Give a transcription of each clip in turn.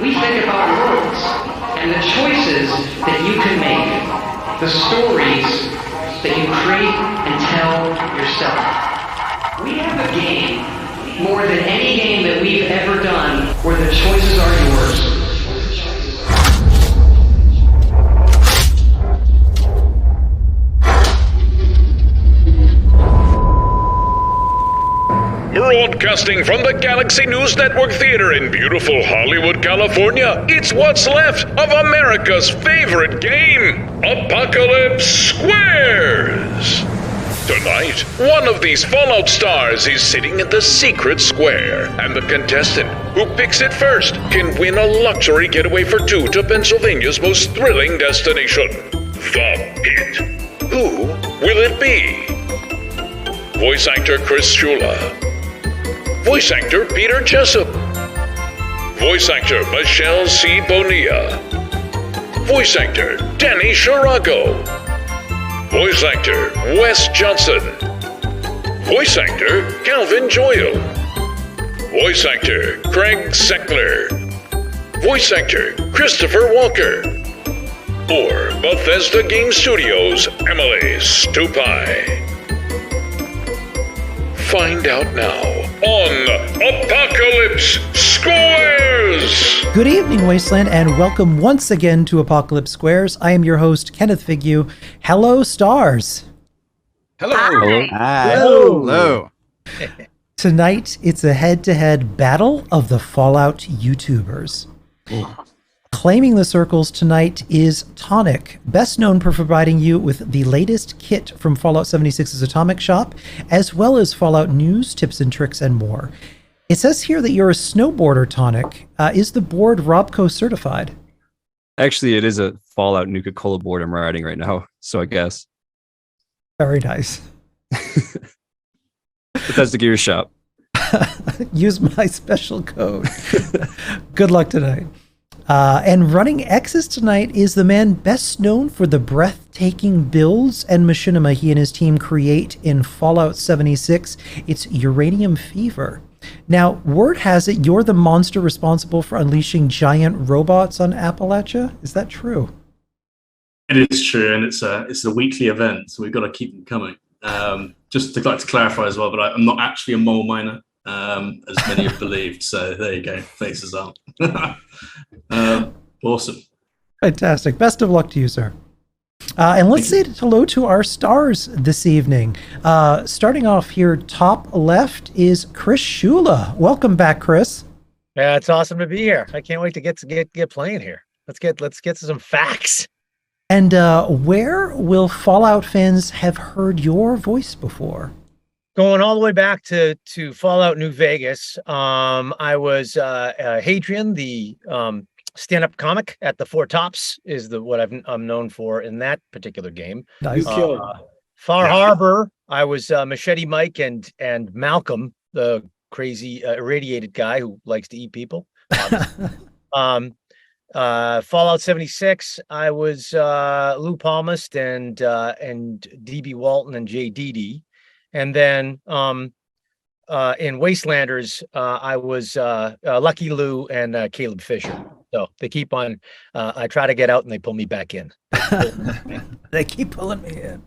We think about worlds and the choices that you can make, the stories that you create and tell yourself. We have a game, more than any game that we've ever done, where the choices are yours. Broadcasting from the Galaxy News Network Theater in beautiful Hollywood, California, it's what's left of America's favorite game, Apocalypse Squares. Tonight, one of these Fallout stars is sitting in the secret square, and the contestant who picks it first can win a luxury getaway for two to Pennsylvania's most thrilling destination, the Pit. Who will it be? Voice actor Chris Shula. Voice actor Peter Jessup. Voice actor Michelle C. Bonilla. Voice actor Danny Sharago. Voice actor Wes Johnson. Voice actor Calvin Joyle. Voice actor Craig Seckler. Voice actor Christopher Walker. Or Bethesda Game Studios' Emily Stupai. Find out now on Apocalypse Squares! Good evening, Wasteland, and welcome once again to Apocalypse Squares. I am your host, Kenneth Figure. Hello, stars. Hello. Hi. Hi. Hello. Tonight, it's a head-to-head battle of the Fallout YouTubers. Ooh. Claiming the circles tonight is Tonic, best known for providing you with the latest kit from Fallout 76's Atomic Shop, as well as Fallout news, tips and tricks, and more. It says here that you're a snowboarder, Tonic. Is the board Robco certified? Actually, it is a Fallout Nuka-Cola board I'm riding right now, so I guess. Very nice. Bethesda Gear Shop. Use my special code. Good luck tonight. And running X's tonight is the man best known for the breathtaking builds and machinima he and his team create in Fallout 76. It's Uranium Fever. Now, word has it you're the monster responsible for unleashing giant robots on Appalachia. Is that true? It is true, and it's a weekly event, so we've got to keep them coming. Just to clarify as well, but I'm not actually a mole miner, as many have believed. So there you go, faces up. Awesome. Fantastic. Best of luck to you, sir. And let's say hello to our stars this evening. Starting off here, top left is Chris Shula. Welcome back, Chris. Yeah, it's awesome to be here. I can't wait to get playing here. Let's get to some facts. And where will Fallout fans have heard your voice before? Going all the way back to Fallout New Vegas. I was Hadrian, the stand-up comic at the Four Tops, is what I'm known for in that particular game. Nice. Far Harbor, I was Machete Mike and Malcolm, the crazy irradiated guy who likes to eat people. Fallout 76, I was Lou Palmist and DB Walton and Jay Dede. And then in Wastelanders, I was Lucky Lou and Caleb Fisher. So they keep on, I try to get out and they pull me back in. They keep pulling me in.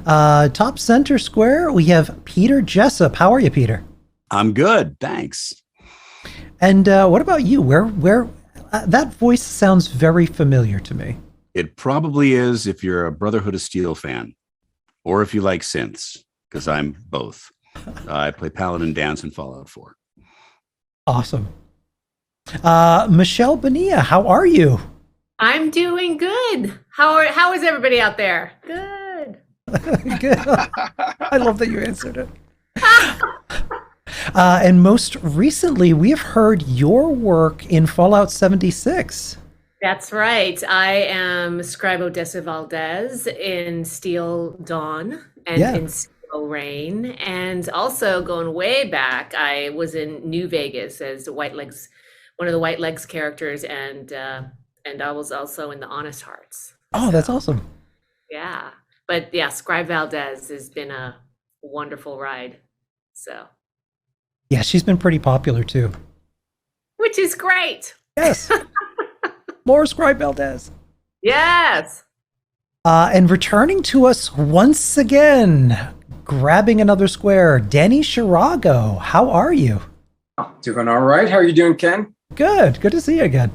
Top center square, we have Peter Jessup. How are you, Peter? I'm good, thanks. And what about you? Where that voice sounds very familiar to me. It probably is if you're a Brotherhood of Steel fan, or if you like synths, because I'm both. I play Paladin Dance in Fallout 4. Awesome. Michelle Bonilla, how are you? I'm doing good. How is everybody out there? Good. Good. I love that you answered it. And most recently, we have heard your work in Fallout 76. That's right. I am Scribo Dessa Valdez in Steel Dawn and in Steel Rain. And also going way back, I was in New Vegas as one of the White Legs characters, and I was also in the Honest Hearts. Oh, that's awesome. Yeah. But yeah, Scribe Valdez has been a wonderful ride. So yeah, she's been pretty popular too. Which is great. Yes. More Scribe Valdez. Yes. And returning to us once again, grabbing another square, Danny Shirago. How are you? Doing all right. How are you doing, Ken? Good. Good to see you again.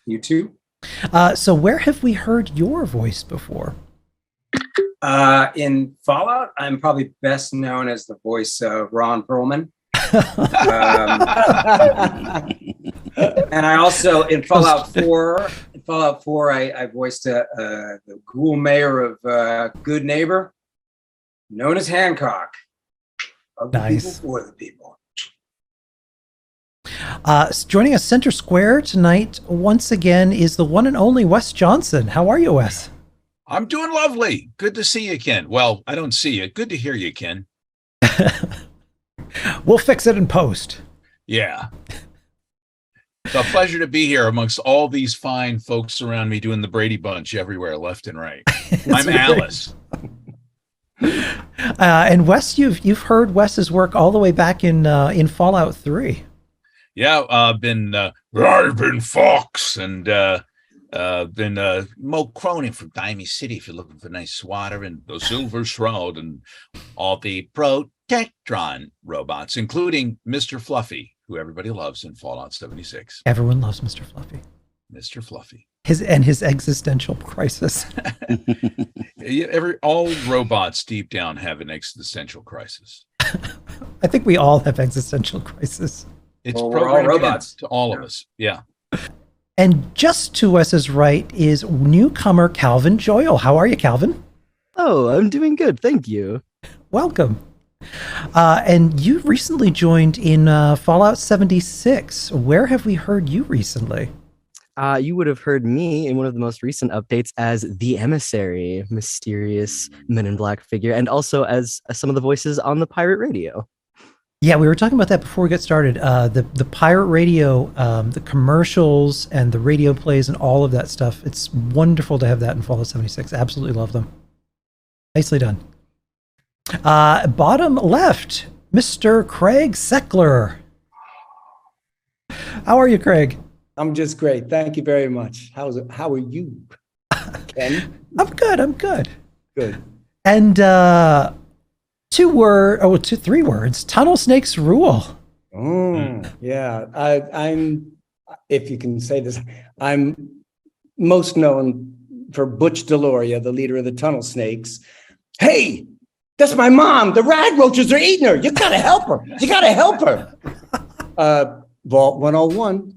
You too. So where have we heard your voice before? In Fallout, I'm probably best known as the voice of Ron Perlman. And I also in Fallout 4, I voiced the ghoul mayor of Good Neighbor, known as Hancock. Of the Nice. people for the people. Joining us center square tonight once again is the one and only Wes Johnson. How are you, Wes? I'm doing lovely. Good to see you, Ken. Well, I don't see you. Good to hear you, Ken. We'll fix it in post. Yeah. It's a pleasure to be here amongst all these fine folks around me doing the Brady Bunch everywhere, left and right. I'm great. Alice. And Wes, you've heard Wes's work all the way back in Fallout 3. Yeah, I've been Fox and been Mo Cronin from Dimey City if you're looking for nice swatter and the Silver Shroud and all the Protectron robots, including Mr. Fluffy, who everybody loves in Fallout 76. Everyone loves Mr. Fluffy. Mr. Fluffy. His existential crisis. All robots deep down have an existential crisis. I think we all have existential crisis. It's Well, we're all programmed robots. to all of us. Yeah. And just to Wes's right is newcomer Calvin Joyle. How are you, Calvin? Oh, I'm doing good. Thank you. Welcome. And you recently joined in Fallout 76. Where have we heard you recently? You would have heard me in one of the most recent updates as the emissary, mysterious Men in Black figure, and also as some of the voices on the pirate radio. Yeah, we were talking about that before we got started. The pirate radio, the commercials and the radio plays and all of that stuff. It's wonderful to have that in Fallout 76. Absolutely love them. Nicely done. Bottom left, Mr. Craig Seckler. How are you, Craig? I'm just great. Thank you very much. How are you, Ken? I'm good. Good. And three words. Tunnel snakes rule. Yeah. I'm, if you can say this, I'm most known for Butch Deloria, the leader of the Tunnel Snakes. Hey, that's my mom. The rag roaches are eating her. You gotta help her. Vault 101.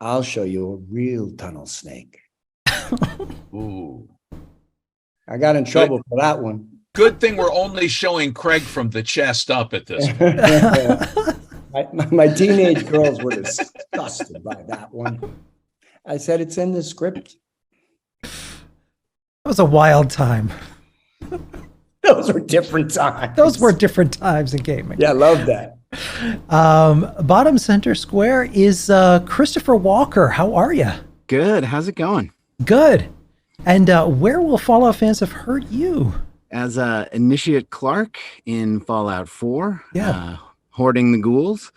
I'll show you a real tunnel snake. Ooh. I got in trouble for that one. Good thing we're only showing Craig from the chest up at this point. my teenage girls were disgusted by that one. I said, it's in the script. That was a wild time. Those were different times. Those were different times in gaming. Yeah, I love that. Bottom center square is Christopher Walker. How are you? Good. How's it going? Good. And where will Fallout fans have heard you? As Initiate Clark in Fallout 4. Yeah. Hoarding the ghouls,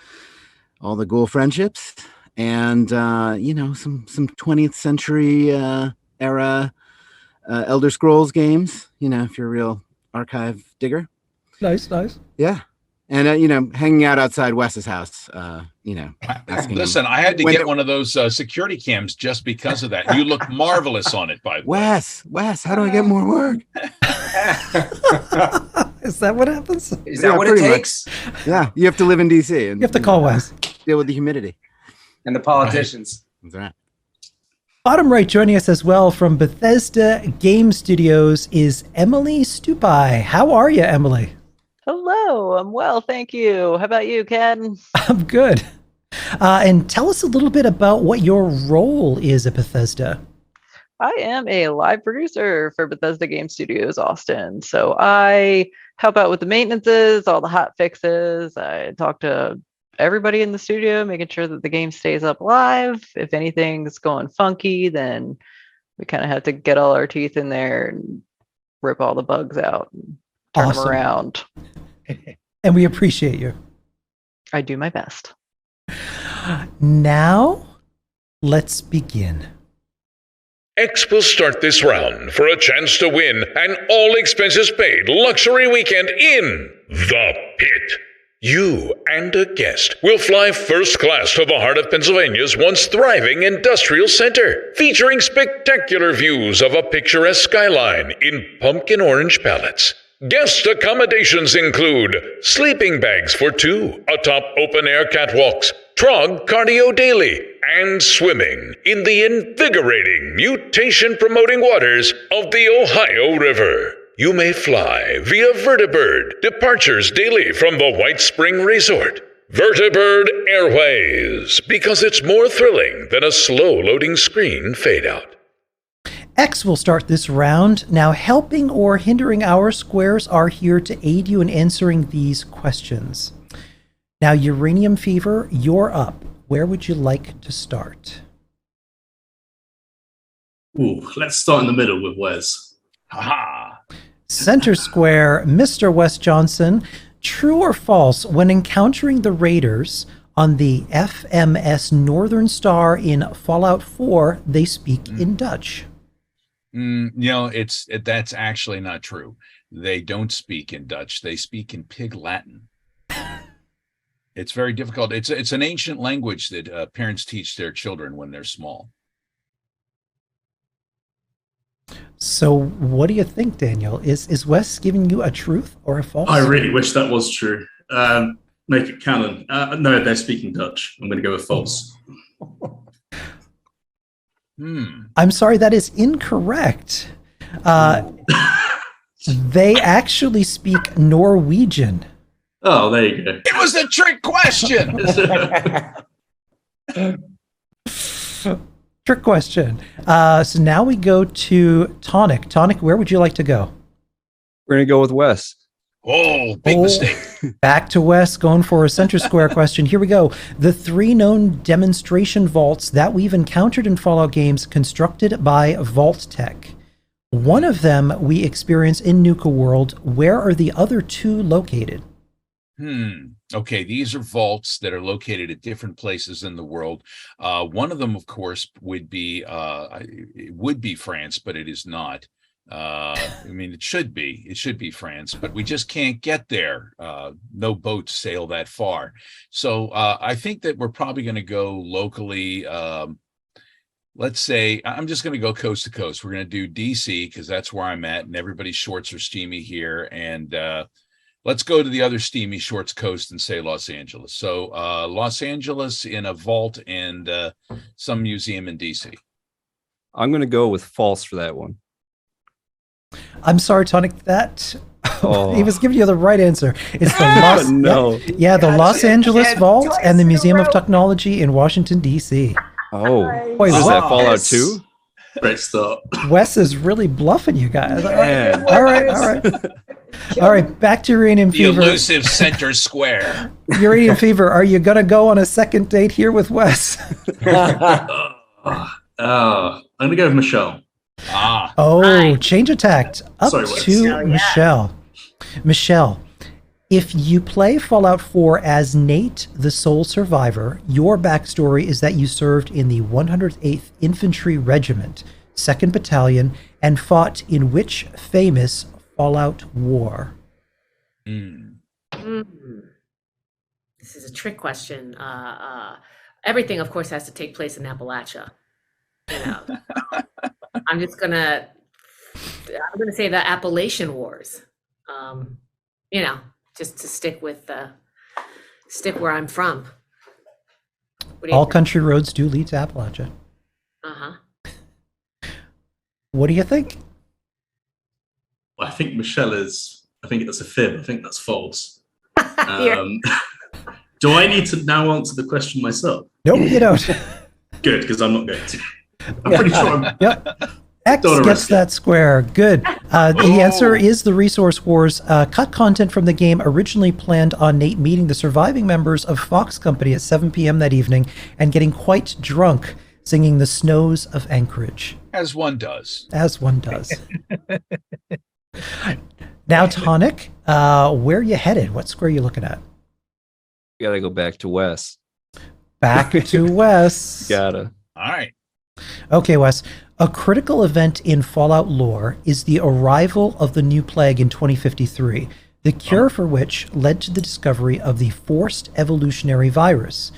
all the ghoul friendships, and some 20th century era Elder Scrolls games. If you're a real archive digger. Nice. Yeah. And, hanging out outside Wes's house, Listen, I had to get one of those security cams just because of that. You look marvelous on it, by the way. Wes, how do I get more work? Is that what happens? Is that what it takes? Much. Yeah, you have to live in D.C. and You have to call Wes. deal with the humidity. And the politicians. That's right. Bottom right, joining us as well from Bethesda Game Studios is Emily Stupai. How are you, Emily? Hello, I'm well, thank you. How about you, Ken? I'm good. And tell us a little bit about what your role is at Bethesda. I am a live producer for Bethesda Game Studios Austin. So I help out with the maintenances, all the hot fixes. I talk to everybody in the studio, making sure that the game stays up live. If anything's going funky, then we kind of have to get all our teeth in there and rip all the bugs out and turn them around. And we appreciate you. I do my best. Now, let's begin. X will start this round for a chance to win an all expenses paid luxury weekend in the pit. You and a guest will fly first class to the heart of Pennsylvania's once thriving industrial center, featuring spectacular views of a picturesque skyline in pumpkin orange palettes. Guest accommodations include sleeping bags for two atop open-air catwalks, trog cardio daily, and swimming in the invigorating, mutation-promoting waters of the Ohio River. You may fly via Vertibird, departures daily from the White Spring Resort. Vertibird Airways, because it's more thrilling than a slow-loading screen fade-out. X will start this round. Now, helping or hindering our squares are here to aid you in answering these questions. Now, Uranium Fever, you're up. Where would you like to start? Ooh, let's start in the middle with Wes. Ha! Center square, Mr. Wes Johnson. True or false, when encountering the Raiders on the FMS Northern Star in Fallout 4, they speak in Dutch? That's actually not true. They don't speak in Dutch. They speak in Pig Latin. It's very difficult. It's an ancient language that parents teach their children when they're small. So what do you think, Daniel? Is Wes giving you a truth or a false? I really wish that was true. Make it canon. No, they're speaking Dutch. I'm going to go with false. I'm sorry, that is incorrect. They actually speak Norwegian. Oh, there you go. It was a trick question. Trick question. So now we go to Tonic. Tonic, where would you like to go? We're going to go with Wes. Oh, big mistake. Back to Wes, going for a center square question. Here we go. The 3 known demonstration vaults that we've encountered in Fallout games constructed by Vault Tech. One of them we experience in Nuka World. Where are the other 2 located? Okay, these are vaults that are located at different places in the world. One of them, of course, would be France, but it is not. It should be France, but we just can't get there. No boats sail that far. So I think that we're probably going to go locally. Let's say I'm just going to go coast to coast. We're going to do DC because that's where I'm at, and everybody's shorts are steamy here. And let's go to the other steamy shorts coast and say Los Angeles. So Los Angeles in a vault and some museum in DC. I'm going to go with false for that one. I'm sorry, Tonic, that he was giving you the right answer. It's the Los Angeles Vault and the Museum of Technology in Washington, D.C. Oh, wait, is that Fallout 2? Great start. Wes is really bluffing you guys. All right. Back to Uranium Fever. The elusive center square. Uranium Fever, are you going to go on a second date here with Wes? I'm going to go with Michelle. Change of tact. Up to Michelle. Michelle, if you play Fallout 4 as Nate, the sole survivor, your backstory is that you served in the 108th Infantry Regiment, 2nd Battalion, and fought in which famous Fallout war? This is a trick question. Everything, of course, has to take place in Appalachia. I'm gonna say the Appalachian Wars. Just to stick where I'm from. All country roads do lead to Appalachia. What do you think? Well, I think Michelle is. I think that's a fib. I think that's false. Do I need to now answer the question myself? Nope, you don't. Good, because I'm not going to. I'm pretty sure. Yep. X gets that square. Good. The answer is the Resource Wars. Cut content from the game originally planned on Nate meeting the surviving members of Fox Company at 7 p.m. that evening and getting quite drunk, singing The Snows of Anchorage. As one does. Now, Tonic, where are you headed? What square are you looking at? We got to go back to Wes. Back to Wes. Gotta. All right. Okay, Wes. A critical event in Fallout lore is the arrival of the new plague in 2053, the cure for which led to the discovery of the forced evolutionary virus.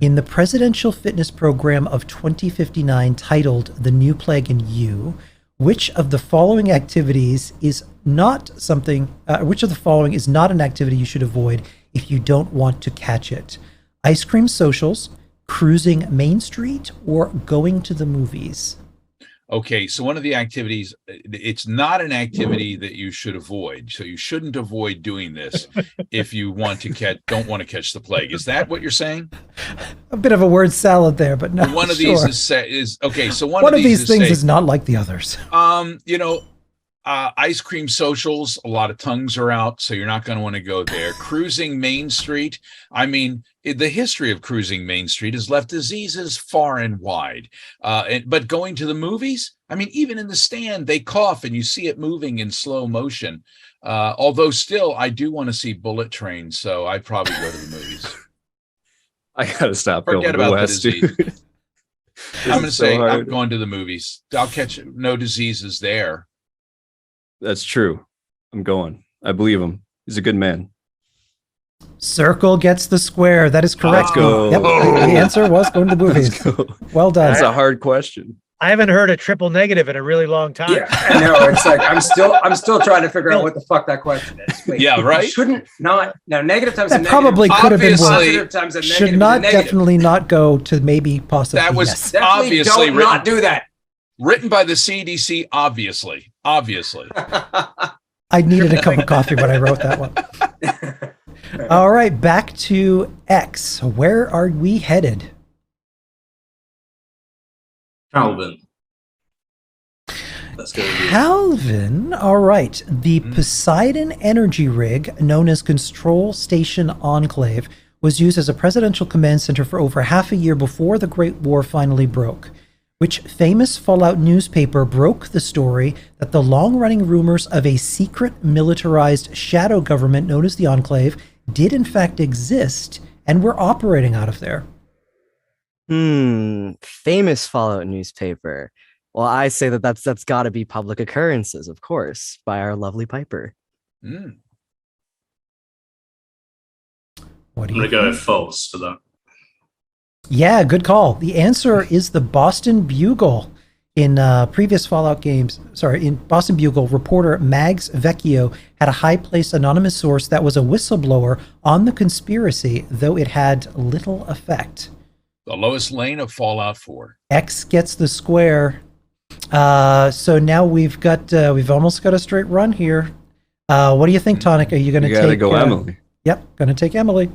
In the presidential fitness program of 2059 titled The New Plague in You, which of the following activities is not an activity you should avoid if you don't want to catch it? Ice cream socials, cruising Main Street, or going to the movies? Okay, so one of the activities, it's not an activity that you should avoid. So you shouldn't avoid doing this if you don't want to catch the plague. Is that what you're saying? A bit of a word salad there, but no. One of these is okay. So one of these things is not like the others. Ice cream socials, a lot of tongues are out, so you're not going to want to go there. Cruising Main Street. I mean, the history of cruising Main Street has left diseases far and wide. But going to the movies, I mean, even in the stand, they cough and you see it moving in slow motion. Although still, I do want to see Bullet Train, so I'd probably go to the movies. I gotta stop Forget going to about the West. the disease. I'm going to so say hard. I'm going to the movies. I'll catch no diseases there. That's true. I'm going. I believe him. He's a good man. Circle gets the square. That is correct. Let's go. Yep, the answer was going to the movies. Well done. That's a hard question. I haven't heard a triple negative in a really long time. Yeah, I know. It's like I'm still trying to figure out what the fuck that question is. Wait, Yeah, right? Negative times That a negative. probably could have been worse. Positive times a negative. Should not is a negative. definitely not go to maybe possibly. That was yes. Definitely obviously don't written, not do that. written by the CDC. Obviously. I needed a cup of coffee when I wrote that one. All right, back to X. Where are we headed? Calvin. Let's go. Calvin. All right. The Poseidon energy rig, known as Control Station Enclave, was used as a presidential command center for over half a year before the Great War finally broke. Which famous Fallout newspaper broke the story that the long-running rumors of a secret militarized shadow government known as the Enclave did in fact exist and were operating out of there? Famous Fallout newspaper. Well, I say that's got to be Public Occurrences, of course, by our lovely Piper. What do I'm you going to go think? with false for that. Yeah, good call. The answer is the Boston Bugle. In previous Fallout games, in Boston Bugle, reporter Mags Vecchio had a high-placed anonymous source that was a whistleblower on the conspiracy, though it had little effect. The lowest lane of Fallout 4. X gets the square. So now we've almost got a straight run here. What do you think, Tonic? Are you going to take? You gotta go Emily. Yep, going to take Emily.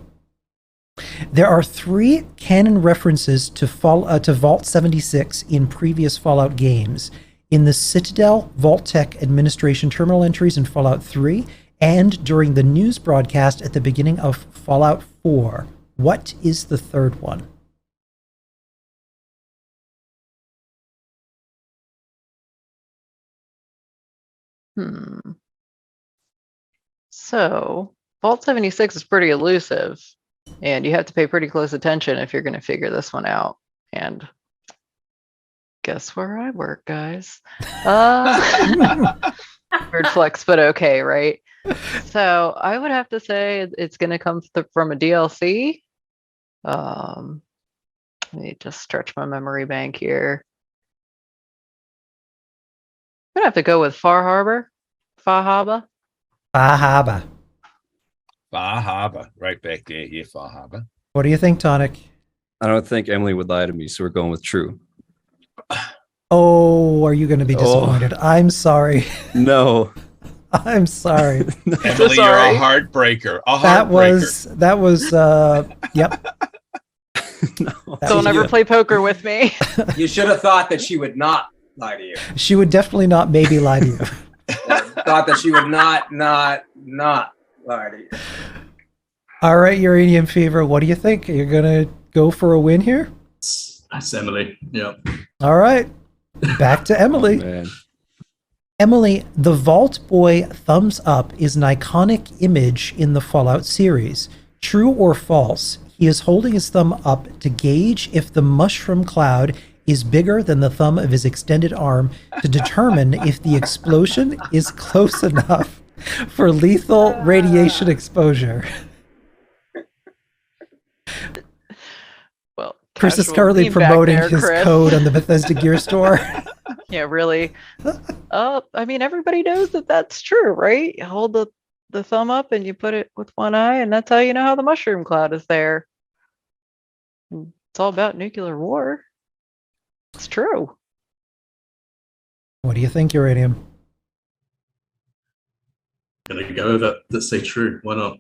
There are 3 canon references to Vault 76 in previous Fallout games. In the Citadel Vault-Tec Administration terminal entries in Fallout 3, and during the news broadcast at the beginning of Fallout 4. What is the third one? So, Vault 76 is pretty elusive, and you have to pay pretty close attention if you're going to figure this one out. And guess where I work, guys? Weird flex, but okay, right? So, I would have to say it's going to come from a DLC. Let me just stretch my memory bank here. I'm going to have to go with Far Harbor. Fahaba. Fahaba. Fahaba. Right back there. Yeah, Fahaba. What do you think, Tonic? I don't think Emily would lie to me, so we're going with true. Oh, are you going to be disappointed? I'm sorry. No. I'm sorry. Emily, you're a heartbreaker. That was yep. No. Don't ever play poker with me. You should have thought that she would not lie to you. She would definitely not maybe lie to you. Thought that she would not lie to you. All right, Uranium Fever, what do you think? You're going to go for a win here? That's Emily. Yeah. All right. Back to Emily. Oh, man. Emily, the Vault Boy thumbs up is an iconic image in the Fallout series. True or false? he is holding his thumb up to gauge if the mushroom cloud is bigger than the thumb of his extended arm to determine if the explosion is close enough for lethal radiation exposure. Well, Chris is casual currently theme back promoting there, his Chris. code on the Bethesda Gear Store. Yeah, really. I mean, everybody knows that that's true, right? You hold the thumb up and you put it with one eye, and that's how you know how the mushroom cloud is there. It's all about nuclear war. It's true. What do you think, Uranium? Gonna go with that. Let's say true. Why not?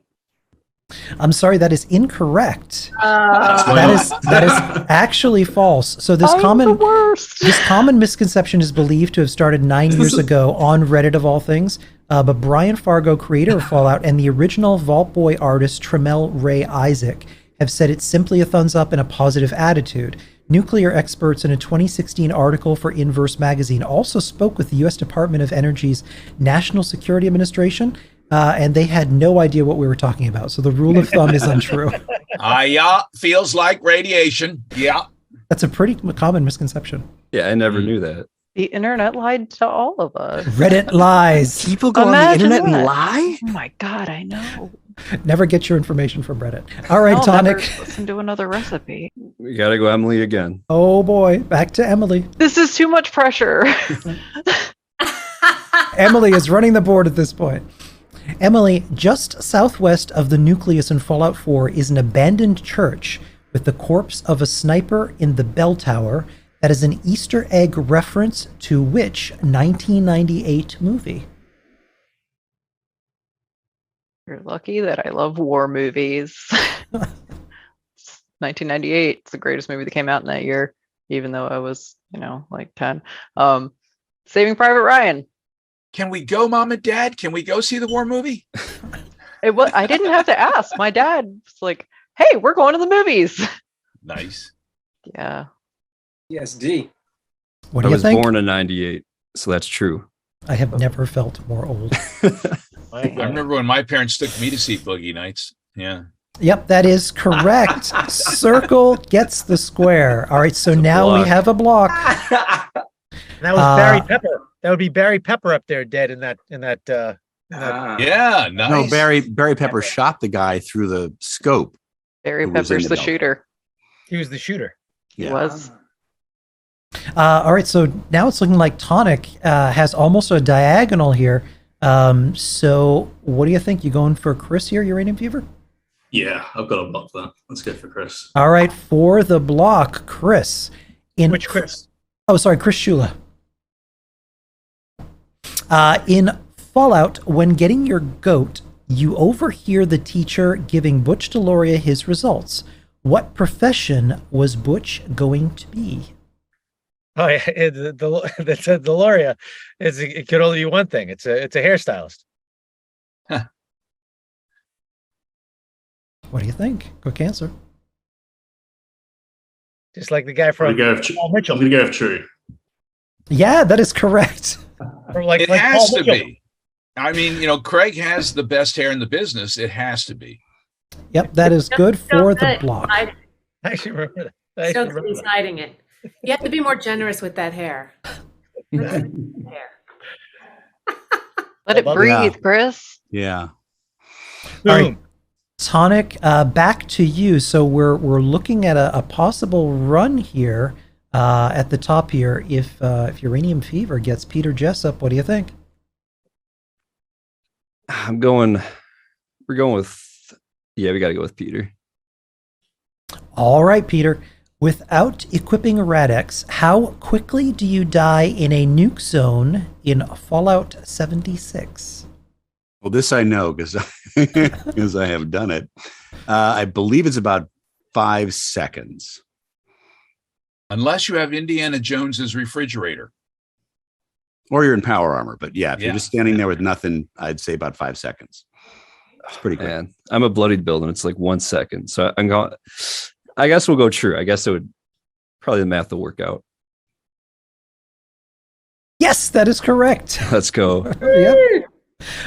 I'm sorry, that is incorrect. That's why That is actually false. So this common misconception is believed to have started 9 years ago on Reddit of all things. But Brian Fargo, creator of Fallout, and the original Vault Boy artist Tremel Ray Isaac have said it's simply a thumbs up and a positive attitude. Nuclear experts in a 2016 article for Inverse magazine also spoke with the U.S. Department of Energy's National Security Administration, and they had no idea what we were talking about. So the rule of thumb is untrue. Yeah, feels like radiation. Yeah. That's a pretty common misconception. Yeah, I never knew that. The internet lied to all of us. Reddit lies. People go Imagine on the internet and that. lie? Oh my God, I know. Never get your information from Reddit. All right, I'll Tonic. never listen to another recipe. We gotta go Emily again. Oh boy, back to Emily. This is too much pressure. Emily is running the board at this point. Emily, just southwest of the nucleus in Fallout 4 is an abandoned church with the corpse of a sniper in the bell tower that is an Easter egg reference to which 1998 movie? You're lucky that I love war movies. 1998. It's the greatest movie that came out in that year, even though I was, like 10. Saving Private Ryan. Can we go, Mom and Dad? Can we go see the war movie? I didn't have to ask. My dad was like, "Hey, we're going to the movies." Nice. Yeah. PSD. What do I you was think? born in 98, so that's true. I have never felt more old. I remember when my parents took me to see Boogie Nights. Yeah. Yep, that is correct. Circle gets the square. All right, so now we block. have a block. That was Barry Pepper. That would be Barry Pepper up there, dead in that. Yeah, nice. No, Barry Pepper shot the guy through the scope. Barry Who was in Pepper's the bell. shooter. He was the shooter. He Yeah. was. All right, so now it's looking like Tonic has almost a diagonal here. So what do you think? You going for Chris here, Uranium Fever? Yeah, I've got to block that. Let's go for Chris. All right, for the block, Chris. Which Chris? Oh, sorry, Chris Shula. In Fallout, when getting your goat, you overhear the teacher giving Butch Deloria his results. What profession was Butch going to be? Oh yeah, the Deloria. It could only be one thing. It's a hairstylist. What do you think? Quick answer. Just like the guy I'm from going to Paul Mitchell. go with true. Yeah, that is correct. Or like It Paul has to Mitchell. be. I mean, Craig has the best hair in the business. It has to be. Yep, that is good for the good. block. I actually remember that. Stokes is hiding it. You have to be more generous with that hair. Hair. Let it love breathe, that. Chris. Yeah. All right, Tonic, back to you. So we're looking at a possible run here at the top here. If Uranium Fever gets Peter Jessup, what do you think? We're going with, we got to go with Peter. All right, Peter. Without equipping a Rad-X, how quickly do you die in a nuke zone in Fallout 76? Well, this I know because I have done it. I believe it's about 5 seconds. Unless you have Indiana Jones's refrigerator. Or you're in power armor. But yeah, if you're Yeah. just standing there with nothing, I'd say about 5 seconds. It's pretty quick. Man, I'm a bloodied build and it's like 1 second. So I'm going, I guess we'll go true. I guess it would probably the math will work out. Yes, that is correct. Let's go. Yep.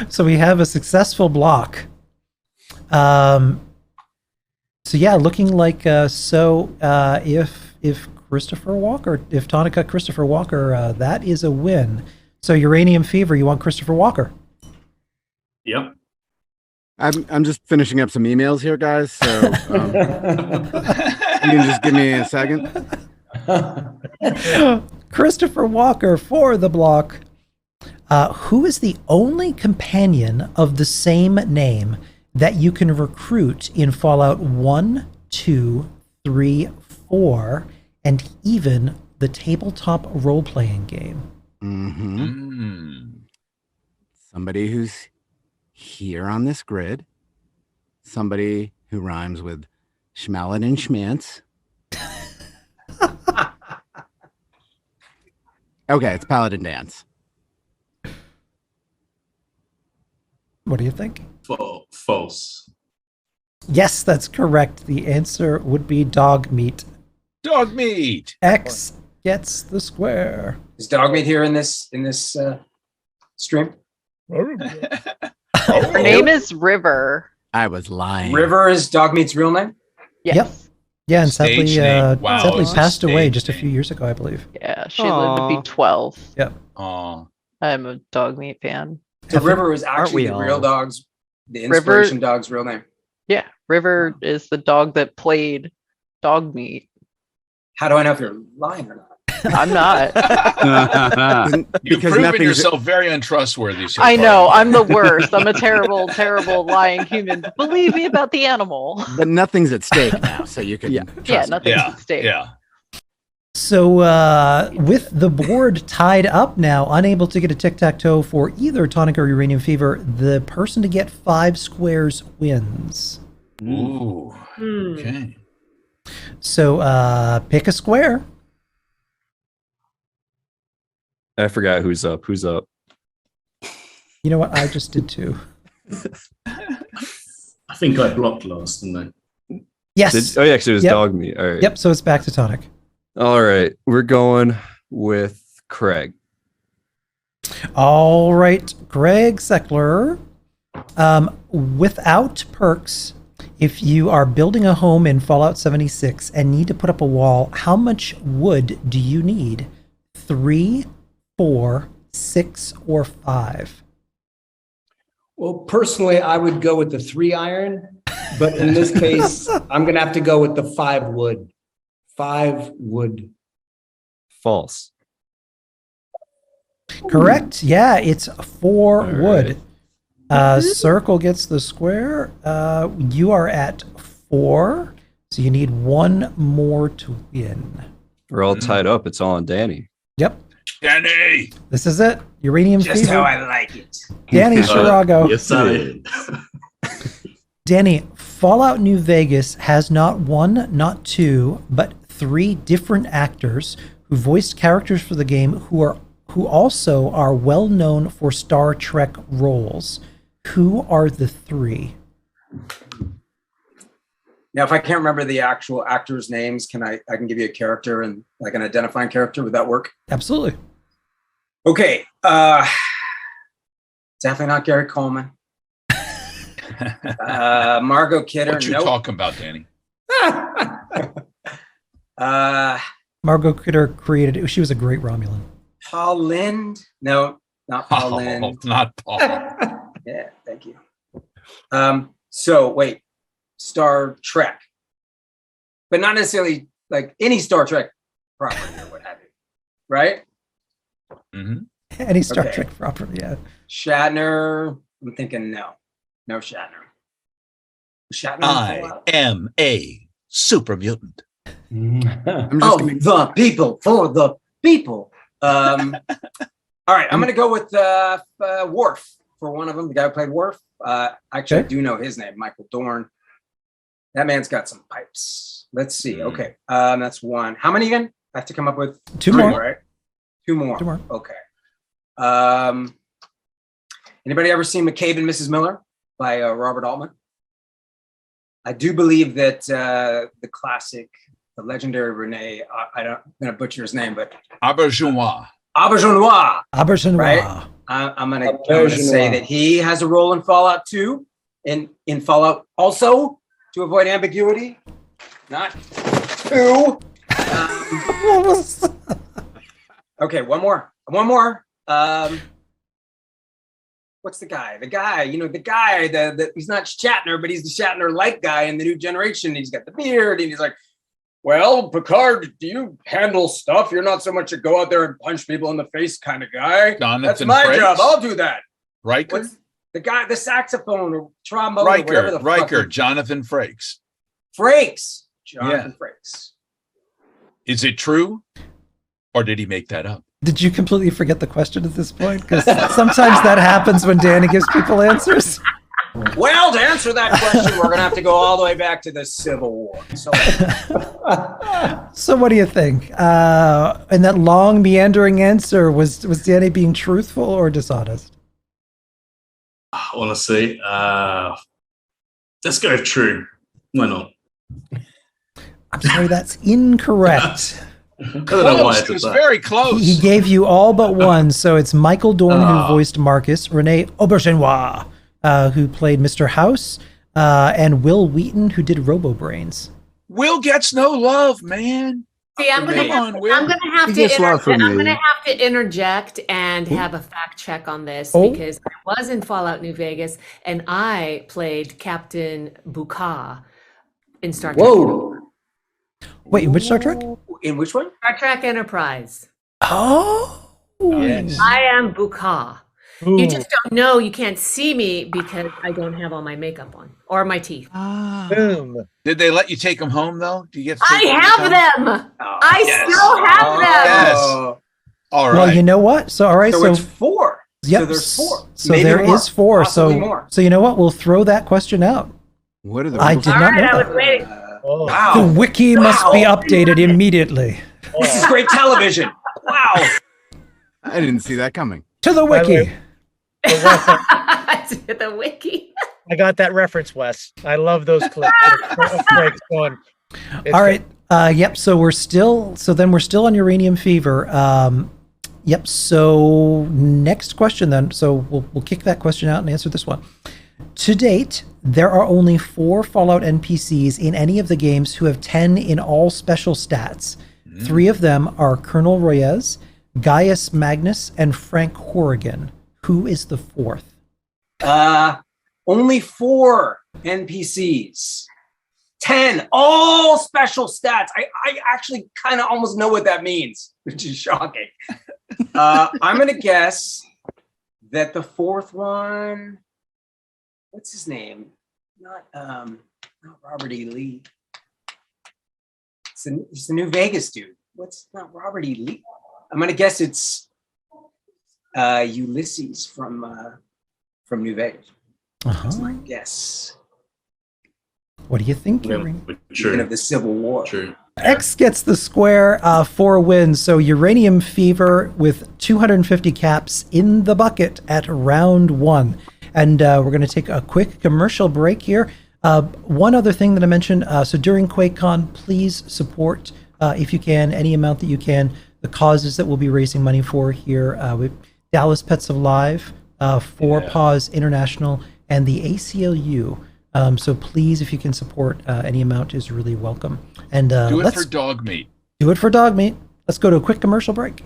So we have a successful block. So yeah, looking like if Christopher Walker, if Tonica Christopher Walker, that is a win. So Uranium Fever, you want Christopher Walker? Yep. I'm just finishing up some emails here, guys. So you can just give me a second. Christopher Walker for the block. Who is the only companion of the same name that you can recruit in Fallout 1, 2, 3, 4, and even the tabletop role-playing game? Somebody who's here on this grid. Somebody who rhymes with Schmallet and Schmantz. Okay, it's Paladin Dance. What do you think? False. Yes, that's correct. The answer would be dog meat. Dog meat. X gets the square. Is Dogmeat here in this stream? Her name is River. I was lying. River is Dogmeat's real name? Yes. Yep. Yeah, and Stage sadly, name. Wow, sadly it's a passed away stage just a name. few years ago, I believe. Yeah, she lived to be 12. Yep. Oh. I'm a dog meat fan. So River is actually we the real all? dog's, the River- inspiration dog's real name. Yeah, River is the dog that played dog meat. How do I know if you're lying or not? I'm not. You've Because proven nothing's yourself very untrustworthy so I far. know, I'm the worst. I'm a terrible, terrible lying human. Believe me about the animal. but nothing's at stake now, so you can Yeah, trust me. nothing's at stake. Yeah. So with the board tied up now, unable to get a tic-tac-toe for either Tonic or Uranium Fever, the person to get 5 squares wins. Ooh. Okay. So pick a square. I forgot who's up. Who's up? You know what? I just did too. I think I blocked last, didn't I? Yes. Oh, yeah, actually, it was Yep. dog meat. All right. Yep. So it's back to Tonic. All right. We're going with Craig. All right, Greg Seckler. Without perks, if you are building a home in Fallout 76 and need to put up a wall, how much wood do you need? 3, 4, 6, or 5? Well, personally, I would go with the 3 iron, but in this case, I'm going to have to go with the 5 wood. 5 wood. False. Correct. Yeah, it's 4 All wood. Circle gets the square. You are at 4, so you need 1 more to win. We're all tied up. It's all on Danny. Yep. Danny. This is it. Uranium Just Fever. how I like it. Danny Shirago. Yes, I did. Danny, Fallout New Vegas has not 1, not 2, but 3 different actors who voiced characters for the game who also are well known for Star Trek roles. Who are the 3? Now, if I can't remember the actual actors' names, I can give you a character and like an identifying character. Would that work? Absolutely. Okay. Definitely not Gary Coleman. Margot Kidder. What you Nope. talking about, Danny? Margot Kidder created. She was a great Romulan. Paul Lind. No, not Paul Oh, Lind. not Paul. Yeah, thank you. So wait, Star Trek, but not necessarily like any Star Trek property or what have you, right? Mm-hmm. Any Star Okay. Trek property, yeah. Shatner. I'm thinking no Shatner. Shatner. I am a super mutant. I'm Oh, just the people for the people. All right, I'm gonna go with Worf for one of them. The guy who played Worf. Actually, Okay. I do know his name, Michael Dorn. That man's got some pipes. Let's see. Mm. Okay, that's 1. How many again? I have to come up with 2 3, more. right? 2 more. 2 more. Okay. Anybody ever seen McCabe and Mrs. Miller by Robert Altman? I do believe that the classic, the legendary Rene, I'm going to butcher his name, but Auberginois. Auberginois. Auberginois. Right? I'm gonna say that he has a role in Fallout 2, in Fallout also to avoid ambiguity. Not 2. Okay, one more. What's the guy? The guy, he's not Shatner, but he's the Shatner-like guy in the new generation. He's got the beard, and he's like, well, Picard, do you handle stuff? You're not so much a go out there and punch people in the face kind of guy. Jonathan That's my Frakes? job. I'll do that. Riker? What's the guy, the saxophone or trombone or whatever the Riker, fuck. Jonathan Frakes. Frakes. Jonathan Frakes. Is it true? Or did he make that up? Did you completely forget the question at this point? Because sometimes that happens when Danny gives people answers. Well, to answer that question, we're going to have to go all the way back to the Civil War. So what do you think? In that long, meandering answer, was Danny being truthful or dishonest? Honestly, let's go with true. Why not? I'm sorry, that's incorrect. I don't know why It was very close. He gave you all but one. So it's Michael Dorn who voiced Marcus, Renee Aubergenois, who played Mr. House, and Will Wheaton, who did RoboBrains. Will gets no love, man. See, I'm gonna have to interject and have a fact check on this because I was in Fallout New Vegas and I played Captain Buka in Star Trek. Whoa! Wait, in which Star Trek? In which one? Star Trek Enterprise. Oh, yes. I am Buka. Ooh. You just don't know. You can't see me because I don't have all my makeup on or my teeth. Boom. Did they let you take them home though? Do you get? I have them. I still have them. Yes. All right. Well, you know what? So all right, So it's 4. Yep. So there's 4. So Maybe there more. is 4. Possibly more. So you know what? We'll throw that question out. What are the I rules? did not know I that. was waiting. Wow. The wiki must be updated immediately. This is great television. Wow. I didn't see that coming. To the wiki. The wiki. I got that reference, Wes. I love those clips. All right. Yep. So we're still on Uranium Fever. Yep. So next question then. So we'll kick that question out and answer this one. To date, there are only 4 Fallout NPCs in any of the games who have 10 in all special stats. 3 of them are Colonel Royez, Gaius Magnus, and Frank Horrigan. Who is the 4th? Only 4 NPCs. 10, all special stats. I actually kind of almost know what that means, which is shocking. I'm going to guess that the 4th one, what's his name? Not Robert E. Lee. It's the New Vegas dude. What's not Robert E. Lee? I'm going to guess it's Ulysses from New Vegas. That's my guess. What do you think? Speaking of the Civil War. True. X gets the square for a win. So Uranium Fever with 250 caps in the bucket at round 1. And we're going to take a quick commercial break here. One other thing that I mentioned. So during QuakeCon, please support, if you can, any amount that you can, the causes that we'll be raising money for here with Dallas Pets Alive, 4 Paws International, and the ACLU. So please, if you can support, any amount is really welcome. And do it for dog meat. Do it for dog meat. Let's go to a quick commercial break.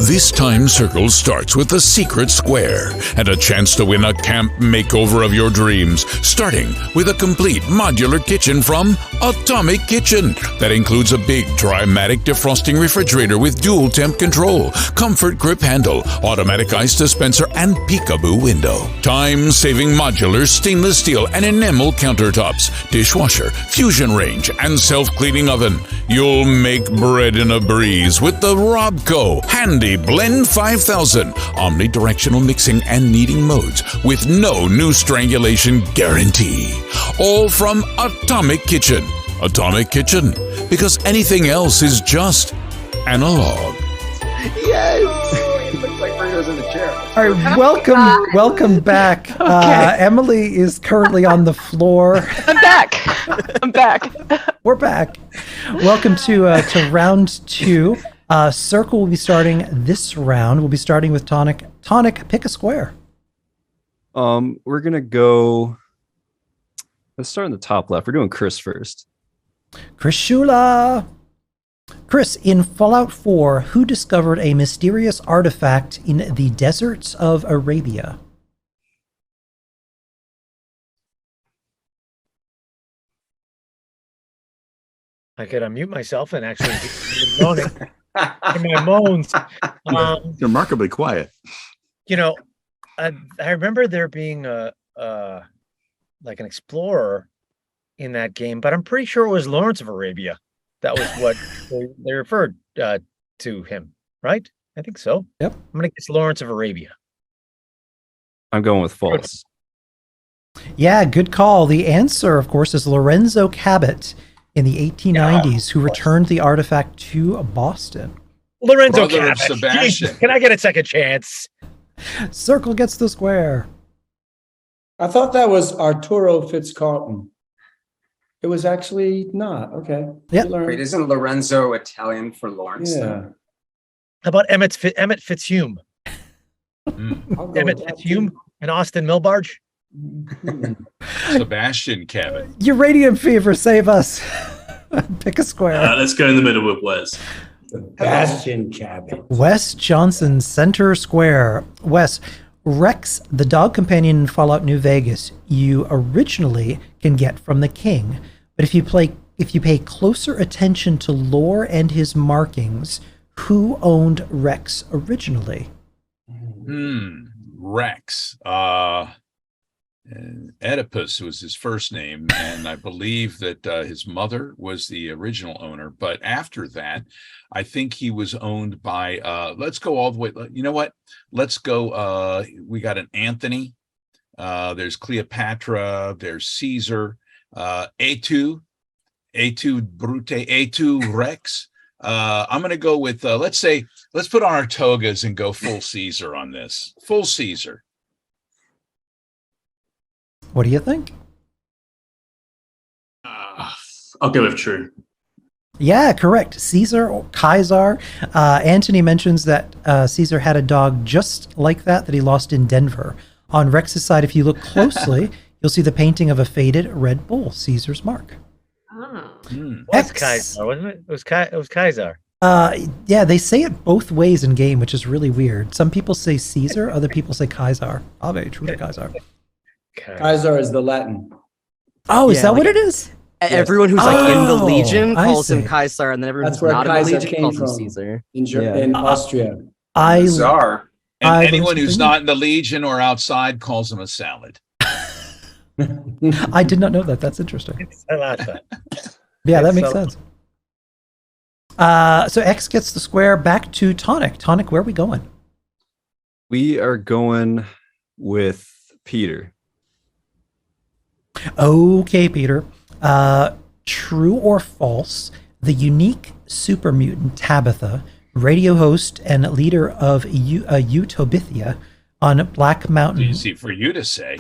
This time circle starts with a secret square and a chance to win a camp makeover of your dreams, starting with a complete modular kitchen from Atomic Kitchen. That includes a big Drymatic defrosting refrigerator with dual temp control, comfort grip handle, automatic ice dispenser, and peekaboo window. Time-saving modular stainless steel and enamel countertops, dishwasher, fusion range, and self-cleaning oven. You'll make bread in a breeze with the Robco Handy Blend 5000. Omnidirectional mixing and kneading modes with no new strangulation guarantee. All from Atomic Kitchen. Atomic Kitchen, because anything else is just analog. Yes. It looks like Bruno's in the chair. All right, welcome back. Emily is currently on the floor. I'm back. We're back. Welcome to round 2. Circle will be starting this round. We'll be starting with Tonic. Tonic, pick a square. We're gonna go. Let's start in the top left. We're doing Chris first. Chris Shula. Chris, in Fallout 4, who discovered a mysterious artifact in the deserts of Arabia? I could unmute myself and actually be moaning in my moans. Remarkably quiet. You know, I remember there being like an explorer in that game, but I'm pretty sure it was Lawrence of Arabia. That was what they referred to him, right? I think so. Yep. I'm gonna guess Lawrence of Arabia. I'm going with false. Yeah, good call. The answer, of course, is Lorenzo Cabot in the 1890s, who returned the artifact to Boston. Lorenzo Brother of Cabot. Sebastian. Can I get a second chance? Circle gets the square. I thought that was Arturo Fitzcarlton. It was actually not. Okay. Yeah. Wait, isn't Lorenzo Italian for Lawrence? Yeah. How about Emmett Fitzhume? I'll go Emmett with that Fitzhume and Austin Milbarge? Sebastian Cabot. Uranium fever, save us. Pick a square. Let's go in the middle with Wes. Sebastian Cabot. Wes Johnson, center square. Wes, Rex, the dog companion in Fallout New Vegas, you originally can get from the king, but if you pay closer attention to lore and his markings, who owned Rex originally? Rex. Oedipus was his first name, and I believe that his mother was the original owner. But after that, I think he was owned by, let's go all the way. You know what? Let's go. We got an Anthony. There's Cleopatra. There's Caesar. A2 Brute. A2 Rex. I'm going to go with, let's put on our togas and go full Caesar on this. Full Caesar. What do you think? I'll go with true. Yeah, correct. Caesar or Kaiser. Anthony mentions that Caesar had a dog just like that he lost in Denver. On Rex's side, if you look closely, you'll see the painting of a faded Red Bull, Caesar's mark. Oh. That's Kaiser, wasn't it? It was Kaiser. Yeah, they say it both ways in game, which is really weird. Some people say Caesar, other people say Kaiser. Ave, true to Kaiser. Kaiser is the Latin. Oh, is that what it is? Everyone who's like in the Legion I calls him see. Kaiser, and then everyone That's who's where not in Kaiser the Legion came calls him from. Caesar. In Austria. Bizarre. And I anyone was who's thinking- not in the Legion or outside calls him a salad. I did not know that. That's interesting. I laughed at that. Yeah, that It's makes sense. So X gets the square. Back to Tonic. Tonic, where are we going? We are going with Peter. Okay, Peter. True or false? The unique super mutant Tabitha, radio host and leader of Utopithia on Black Mountain. Easy for you to say.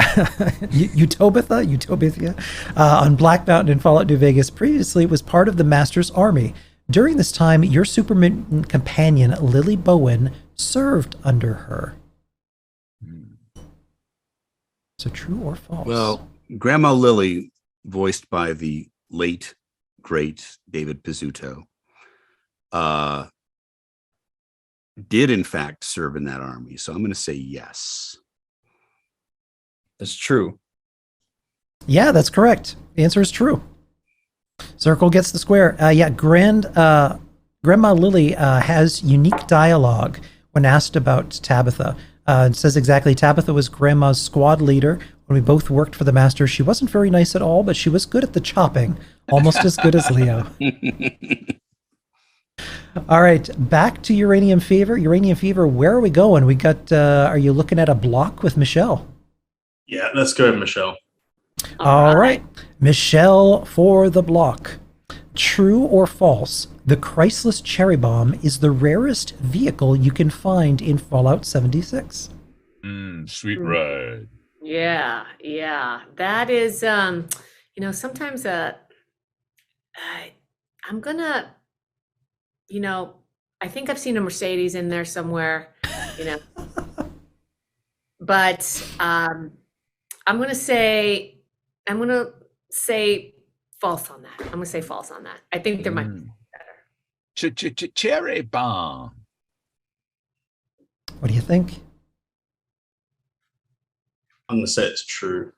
Utopithia, on Black Mountain in Fallout New Vegas, previously was part of the Master's army. During this time, your super mutant companion, Lily Bowen, served under her. So true or false? Well, Grandma Lily, voiced by the late, great David Pizzuto, did in fact serve in that army. So I'm going to say yes. That's true. Yeah, that's correct. The answer is true. Circle gets the square. Grandma Lily has unique dialogue when asked about Tabitha. It says exactly, Tabitha was Grandma's squad leader when we both worked for the Master. She wasn't very nice at all, but she was good at the chopping, almost as good as Leo. All right, back to Uranium Fever. Uranium Fever, where are we going? We got, are you looking at a block with Michelle? Yeah, let's go with Michelle. All right. Michelle for the block. True or false, the Chrysalis Cherry Bomb is the rarest vehicle you can find in Fallout 76. Sweet ride. Yeah. That is, sometimes I'm gonna, I think I've seen a Mercedes in there somewhere, but I'm gonna say false on that. I'm gonna say false on that. I think there might be better. Cherry bomb. What do you think? I'm gonna say it's true.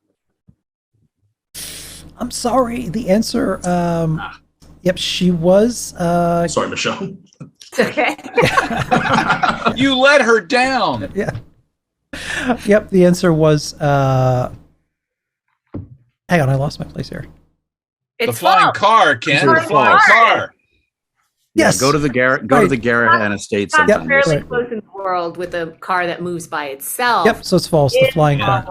I'm sorry. The answer, yep, she was. Sorry, Michelle. Okay. You let her down. Yeah. Yep, the answer was. Hang on, I lost my place here. The flying car, Ken. The flying car. Yes. Go to the Garrahan estate Not sometime. fairly close in the world with a car that moves by itself. Yep, so it's false. The flying car.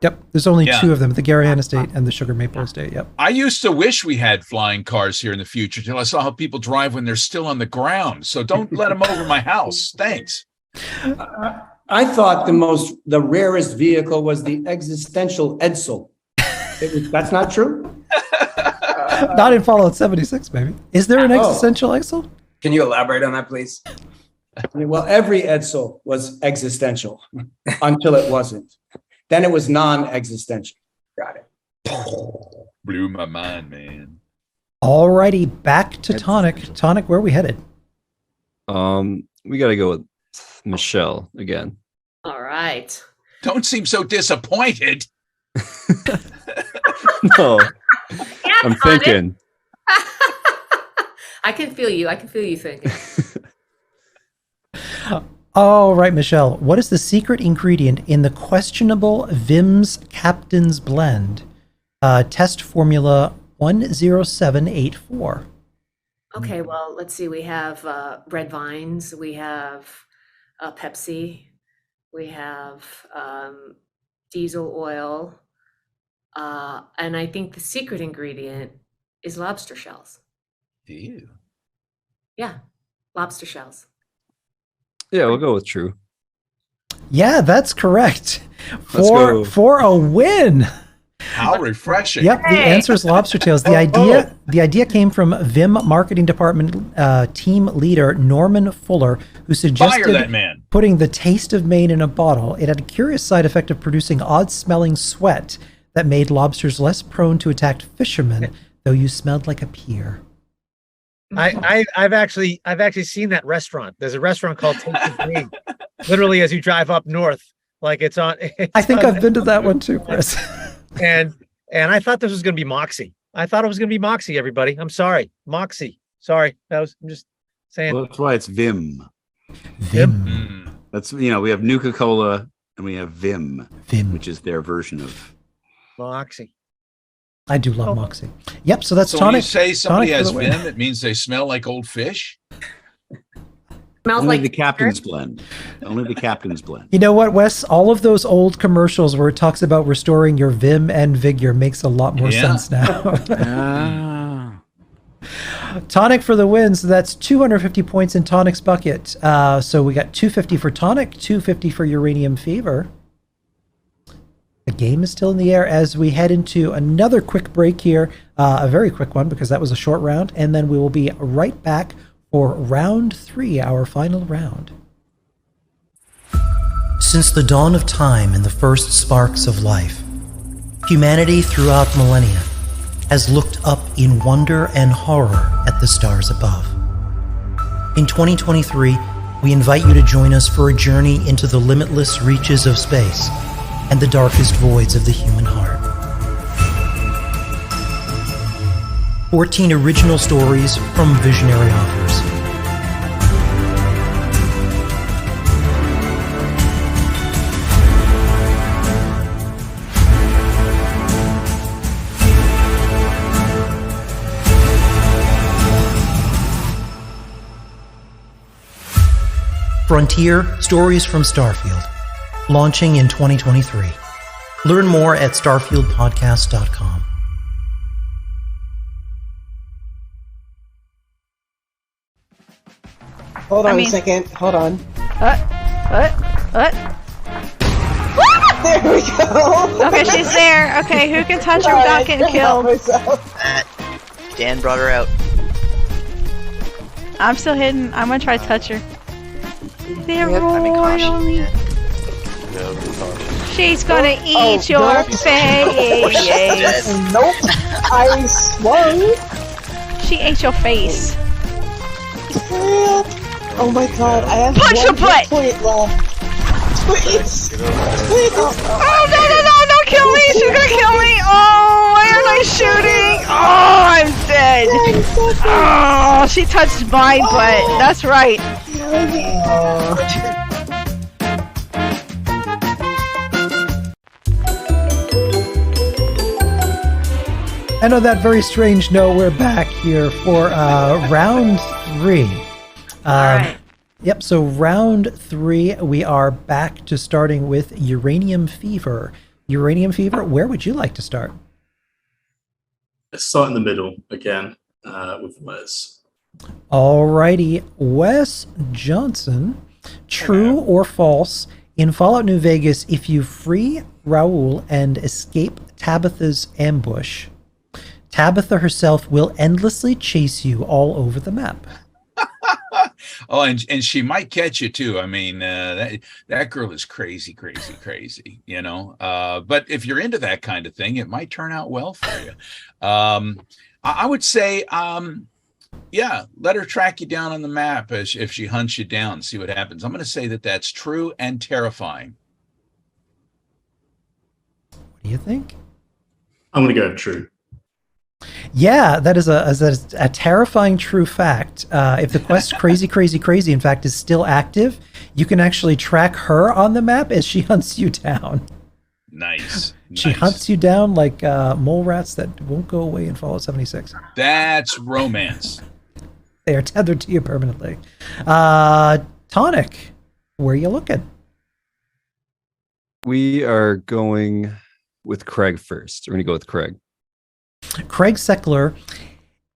Yep, there's only two of them, the Garrahan estate and the Sugar Maple estate. Yep. I used to wish we had flying cars here in the future till I saw how people drive when they're still on the ground. So don't let them over my house. Thanks. I thought the rarest vehicle was the existential Edsel. That's not true? Not in Fallout 76, maybe. Is there an existential Edsel? Can you elaborate on that, please? Well, every Edsel was existential until it wasn't. Then it was non-existential. Got it. Blew my mind, man. Alrighty, back to Tonic. Tonic, where are we headed? We got to go with Michelle again. All right. Don't seem so disappointed. No, I'm thinking. I can feel you. I can feel you thinking. All right, Michelle. What is the secret ingredient in the questionable Vim's Captain's Blend? Test formula 10784. Okay, well, let's see. We have red vines. We have Pepsi. We have diesel oil. And I think the secret ingredient is lobster shells. Ew. Yeah, lobster shells. Yeah, we'll go with true. Yeah, that's correct. Let's go. For a win. How refreshing. Yep, the answer is lobster tails. The idea came from Vim Marketing Department team leader Norman Fuller, who suggested Fire that man. Putting the taste of Maine in a bottle. It had a curious side effect of producing odd-smelling sweat that made lobsters less prone to attack fishermen, though you smelled like a pier. I've actually seen that restaurant. There's a restaurant called Taste of Maine. Literally, as you drive up north, like it's on. I think I've been to that one too, Chris. And I thought this was going to be Moxie. I thought it was going to be Moxie. Everybody, I'm sorry, Moxie. Sorry, I'm just saying. Well, that's why it's Vim. Vim. That's we have Nuka-Cola and we have Vim, which is their version of Moxie. I do love Moxie. Yep, so that's so Tonic. When you say somebody Tonic has Vim, it means they smell like old fish? Smells only like the Captain's Blend. Only the Captain's Blend. You know what, Wes? All of those old commercials where it talks about restoring your vim and vigor makes a lot more sense now. Tonic for the win. So that's 250 points in Tonic's bucket. So we got 250 for Tonic, 250 for Uranium Fever. The game is still in the air as we head into another quick break here. A very quick one because that was a short round. And then we will be right back for round 3, our final round. Since the dawn of time and the first sparks of life, humanity throughout millennia has looked up in wonder and horror at the stars above. In 2023, we invite you to join us for a journey into the limitless reaches of space and the darkest voids of the human heart. 14 original stories from visionary authors. Frontier Stories from Starfield, launching in 2023. Learn more at starfieldpodcast.com. Hold on a second. Hold on. What? There we go. Okay, she's there. Okay, who can touch her without getting killed? Dan brought her out. I'm still hidden. I'm gonna try to touch her. They're I'm in caution. royally. She's gonna eat your face. Nope. I swung. She ate your face. Oh my god, I have Punch one your butt. hit point left. Please. Oh no, don't kill me! She's gonna kill me! Oh, why aren't I shooting? Oh, I'm dead! Oh, she touched my butt. That's right. And on that very strange note, we're back here for round 3. Alright. Yep, so round 3, we are back to starting with Uranium Fever. Uranium Fever, where would you like to start? Let's start in the middle again with Wes. Alrighty, Wes Johnson. True or false, in Fallout New Vegas, if you free Raoul and escape Tabitha's ambush, Tabitha herself will endlessly chase you all over the map. Oh, and she might catch you too. I mean, that girl is crazy, you know. But if you're into that kind of thing, it might turn out well for you. I would say, yeah, let her track you down on the map if she hunts you down. See what happens. I'm going to say that that's true and terrifying. What do you think? I'm going to go true. Yeah, that is a terrifying true fact. If the quest crazy, in fact, is still active, you can actually track her on the map as she hunts you down. Nice. She hunts you down like mole rats that won't go away in Fallout 76. That's romance. They are tethered to you permanently. Tonic, where are you looking? We are going with Craig first. We're going to go with Craig. Craig Seckler.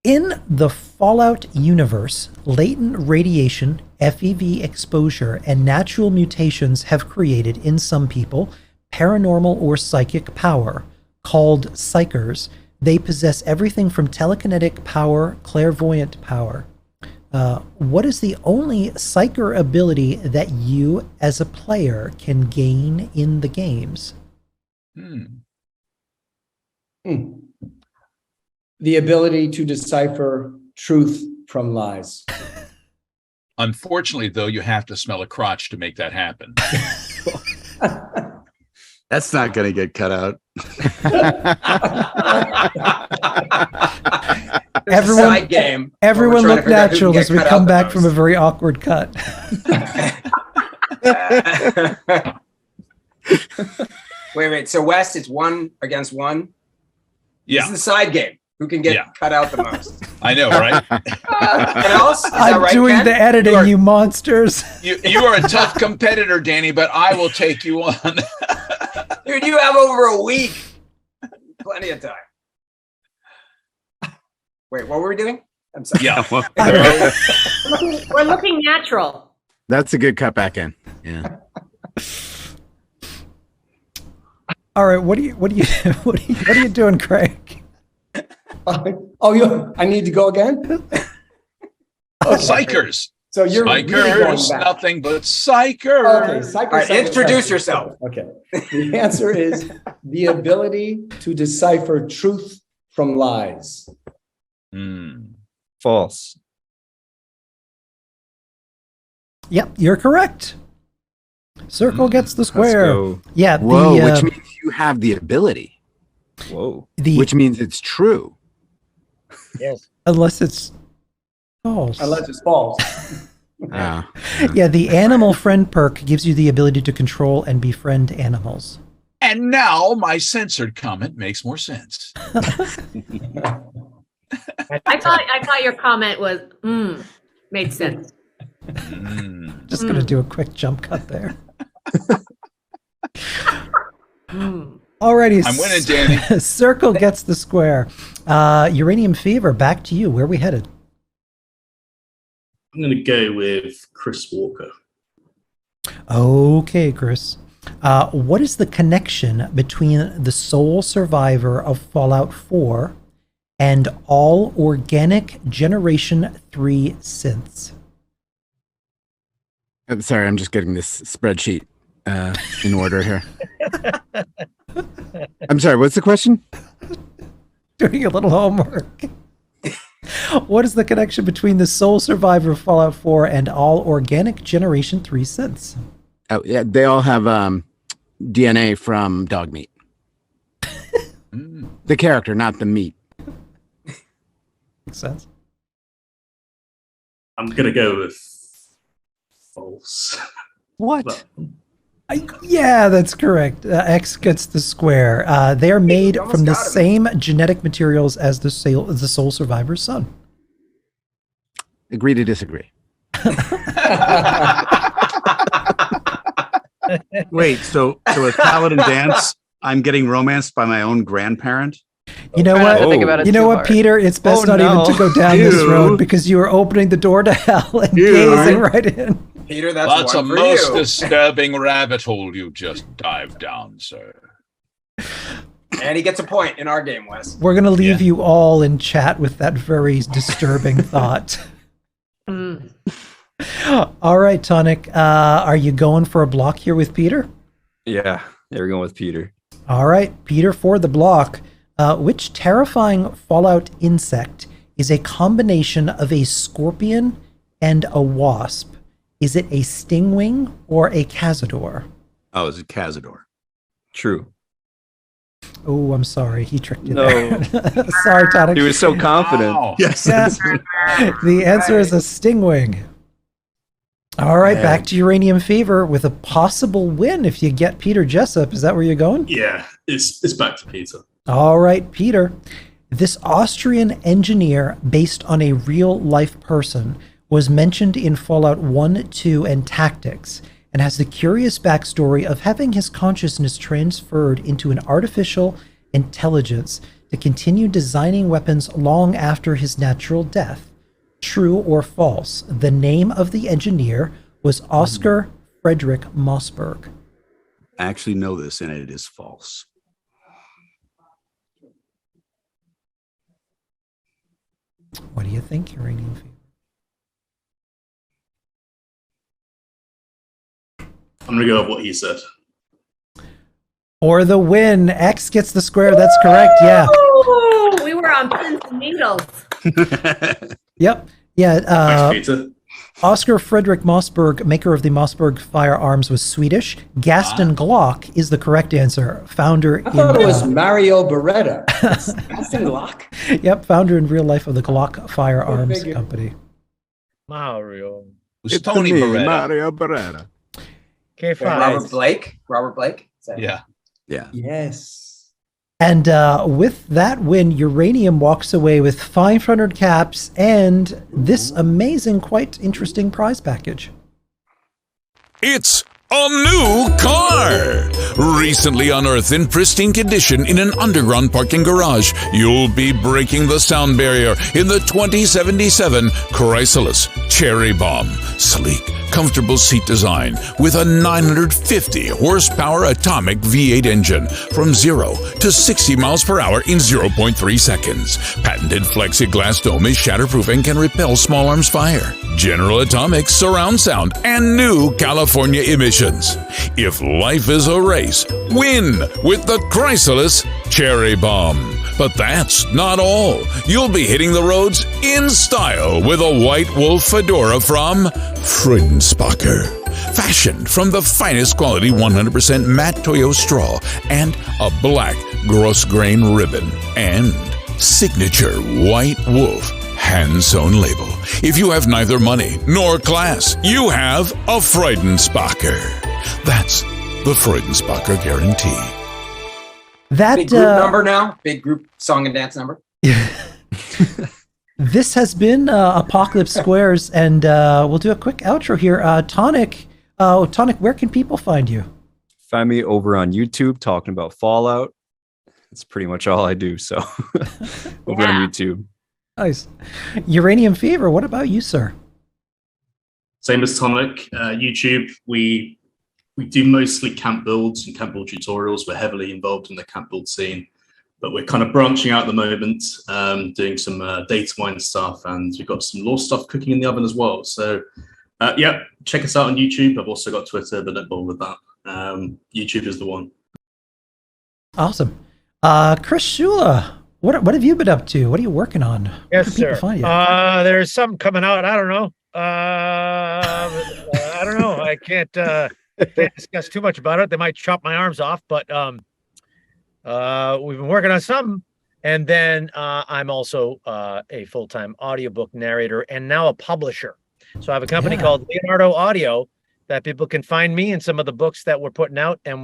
In the Fallout universe, latent radiation, FEV exposure, and natural mutations have created in some people paranormal or psychic power. Called psychers, they possess everything from telekinetic power, clairvoyant power. What is the only psyker ability that you as a player can gain in the games? The ability to decipher truth from lies. Unfortunately, though, you have to smell a crotch to make that happen. That's not going to get cut out. Side game. Everyone We're trying to look figure out who natural can as get we cut come out the back from a most. very awkward cut. Wait. So West, it's 1 against 1. Yeah. This is a side game. Who can get cut out the most? I know, right? Else? Is that I'm right, doing Ken? the editing, you monsters. You are a tough competitor, Danny, but I will take you on. Dude, you have over a week. Plenty of time. Wait, what were we doing? I'm sorry. Yeah. We're looking natural. That's a good cut back in. Yeah. All right, what are you doing, Craig? I need to go again? Psychers. So you're really going Psychers, back. nothing but psychers. Okay, psychers. All right, introduce yourself. Okay. The answer is the ability to decipher truth from lies. False. Yep, you're correct. Circle gets the square. go. Yeah. Whoa, which means you have the ability. Whoa. Which means it's true. Yes. Unless it's false. Unless it's false. Yeah, the animal friend perk gives you the ability to control and befriend animals. And now my censored comment makes more sense. I thought your comment was made sense. Just going to do a quick jump cut there. Alrighty. I'm winning, Danny. Circle gets the square. Uranium Fever, back to you. Where are we headed? I'm going to go with Chris Walker. Okay, Chris. What is the connection between the sole survivor of Fallout 4 and all organic Generation 3 synths? I'm sorry, I'm just getting this spreadsheet in order here. I'm sorry, what's the question? Doing a little homework. What is the connection between the sole survivor of Fallout 4 and all organic Generation 3 synths? Oh, yeah, they all have DNA from dog meat. The character, not the meat. Makes sense. I'm going to go with false. What? Yeah, that's correct. X gets the square. They are made from the same genetic materials as the sole survivor's son. Agree to disagree. Wait, so as Paladin Dance, I'm getting romanced by my own grandparent? You know what? You know what, Peter? It's best not even to go down this road because you are opening the door to hell and gazing right in. Peter, that's That's a one for most you. disturbing rabbit hole you just dived down, sir. And he gets a point in our game, Wes. We're going to leave you all in chat with that very disturbing thought. All right, Tonic. Are you going for a block here with Peter? Yeah, we're going with Peter. All right, Peter for the block. Which terrifying Fallout insect is a combination of a scorpion and a wasp? Is it a stingwing or a cazador? Oh, is it Cazador? True. Oh, I'm sorry. He tricked you No. there. Sorry, Tonic. He was so confident. Wow. Yes. Yeah. The answer is a stingwing. All right, back to Uranium Fever with a possible win if you get Peter Jessup. Is that where you're going? Yeah, it's back to Peter. All right, Peter. This Austrian engineer, based on a real-life person, was mentioned in Fallout 1, 2, and Tactics, and has the curious backstory of having his consciousness transferred into an artificial intelligence to continue designing weapons long after his natural death. True or false? The name of the engineer was Oscar Frederick Mossberg. I actually know this, and it is false. What do you think, Uranium Fever? I'm going to go with what he said. For the win, X gets the square. That's correct. Yeah. Ooh, we were on pins and needles. Yep. Yeah. Thanks, Peter. Oscar Frederick Mossberg, maker of the Mossberg firearms, was Swedish. Gaston Glock is the correct answer. Founder I thought in it was Mario Beretta. Gaston Glock. Yep, founder in real life of the Glock firearms figure. company. Mario. It was Tony Beretta. Mario Beretta. Okay, fine. Robert Blake. Robert Blake. Is that- Yeah. Yeah. Yes. And with that win, Uranium walks away with 500 caps and this amazing, quite interesting prize package. It's a new car! Recently unearthed in pristine condition in an underground parking garage, you'll be breaking the sound barrier in the 2077 Chrysalis Cherry Bomb. Sleek, comfortable seat design with a 950 horsepower atomic V8 engine from 0 to 60 miles per hour in 0.3 seconds. Patented plexiglass dome is shatterproof and can repel small arms fire. General Atomics surround sound and new California emissions. If life is a race, win with the Chrysalis Cherry Bomb. But that's not all. You'll be hitting the roads in style with a white wolf fedora from Freudenbacher. Fashioned from the finest quality 100% matte Toyo straw and a black gross grain ribbon. And signature White Wolf hand-sewn label. If you have neither money nor class, you have a Freudenspacher. That's the Freudenspacher guarantee. That big group number now. Big group song and dance number. This has been Apocalypse Squares, and we'll do a quick outro here. Tonic, where can people find you? Find me over on YouTube talking about Fallout. That's pretty much all I do. So over on YouTube. Nice. Uranium Fever, what about you, sir? Same as Tonic. YouTube, we do mostly camp builds and camp build tutorials. We're heavily involved in the camp build scene, but we're kind of branching out at the moment, doing some data mine stuff, and we've got some lore stuff cooking in the oven as well. So yeah, check us out on YouTube. I've also got Twitter, but don't bother with that. YouTube is the one. Awesome. Chris Shula, what have you been up to? What are you working on? Yes, Where can people sir. find you? There's something coming out. I don't know. I don't know. I can't discuss too much about it. They might chop my arms off, but we've been working on something. And then I'm also a full-time audiobook narrator and now a publisher. So I have a company called Leonardo Audio that people can find me and some of the books that we're putting out. And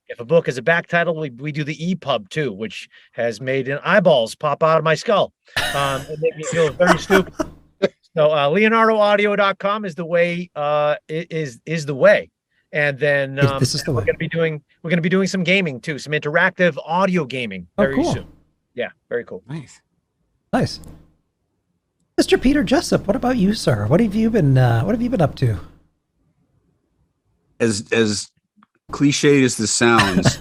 if a book is a back title, we do the EPUB too, which has made eyeballs pop out of my skull. It made me feel very stupid. So leonardoaudio.com is the way, is the way. And then This is the we're way. going to be doing some gaming too, some interactive audio gaming very cool. soon. Yeah, very cool. Nice. Mr. Peter Jessup, what about you, sir? What have you been up to? As cliche as this sounds,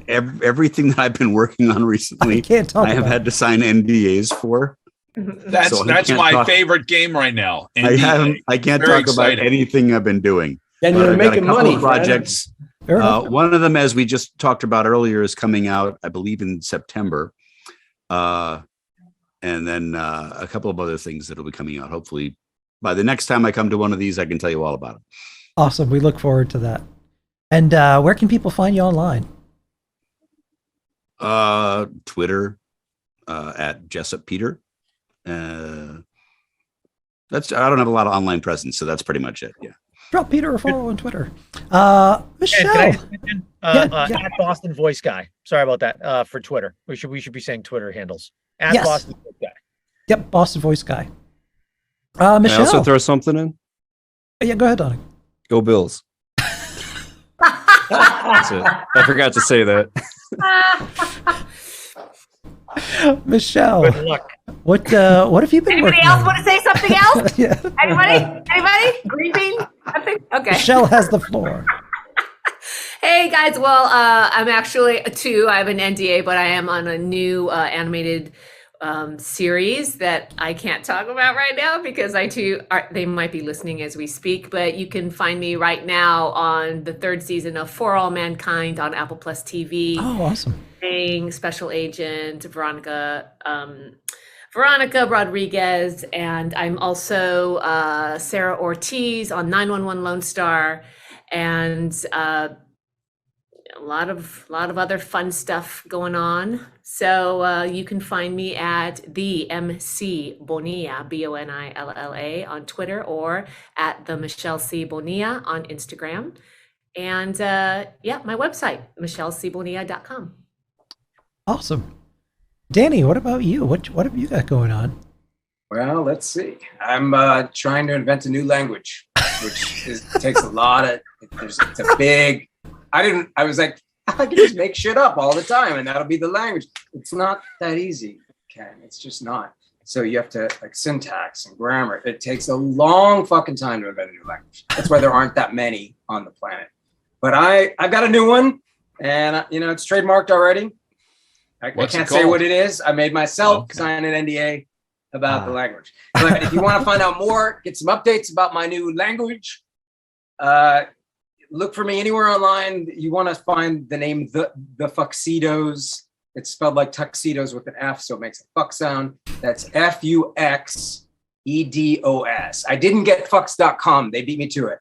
everything that I've been working on recently, I have had to sign NDAs for. That's So I can't my talk- favorite game right now. I can't Very talk about exciting. anything I've been doing. And But you're I've got making a couple money, of projects. Fair enough. One of them, as we just talked about earlier, is coming out, I believe, in September. And then a couple of other things that'll be coming out. Hopefully, by the next time I come to one of these, I can tell you all about it. Awesome. We look forward to that. And where can people find you online? Twitter at Jessup Peter. That's I don't have a lot of online presence, so that's pretty much it. Yeah. Drop Peter a follow on Twitter. And Michelle. can I just mention, Yeah. at Boston Voice Guy. Sorry about that. For Twitter, we should be saying Twitter handles at Yes. Boston Voice Guy. Yep, Boston Voice Guy. Can I Michelle. also throw something in? Yeah, go ahead, Donnie. Go Bills. That's it. I forgot to say that. Michelle. Good luck. What have you been Anybody working else on? want to say something else? Yeah. Anybody? Green bean? Nothing? Okay. Michelle has the floor. Hey guys, well, I'm actually I have an NDA, but I am on a new animated series that I can't talk about right now because they might be listening as we speak. But you can find me right now on the 3rd season of For All Mankind on Apple Plus TV. Oh, awesome. Playing Special Agent Veronica Rodriguez, and I'm also Sarah Ortiz on 911 Lone Star, and a lot of other fun stuff going on. So you can find me at the MC Bonilla, Bonilla on Twitter, or at the Michelle C. Bonilla on Instagram. And my website, michellecbonilla.com. Awesome. Danny, what about you? What have you got going on? Well, let's see. I'm trying to invent a new language, which takes a lot of. It's a big. I was like, I can just make shit up all the time, and that'll be the language. It's not that easy, Ken. It's just not. So you have to like syntax and grammar. It takes a long fucking time to invent a new language. That's why there aren't that many on the planet. But I've got a new one, and it's trademarked already. I can't say what it is. I made myself sign an NDA about the language. But if you want to find out more, get some updates about my new language, look for me anywhere online. You want to find the name The Fuxidos. It's spelled like tuxedos with an F, so it makes a fuck sound. That's FUXEDOS. I didn't get fucks.com. They beat me to it.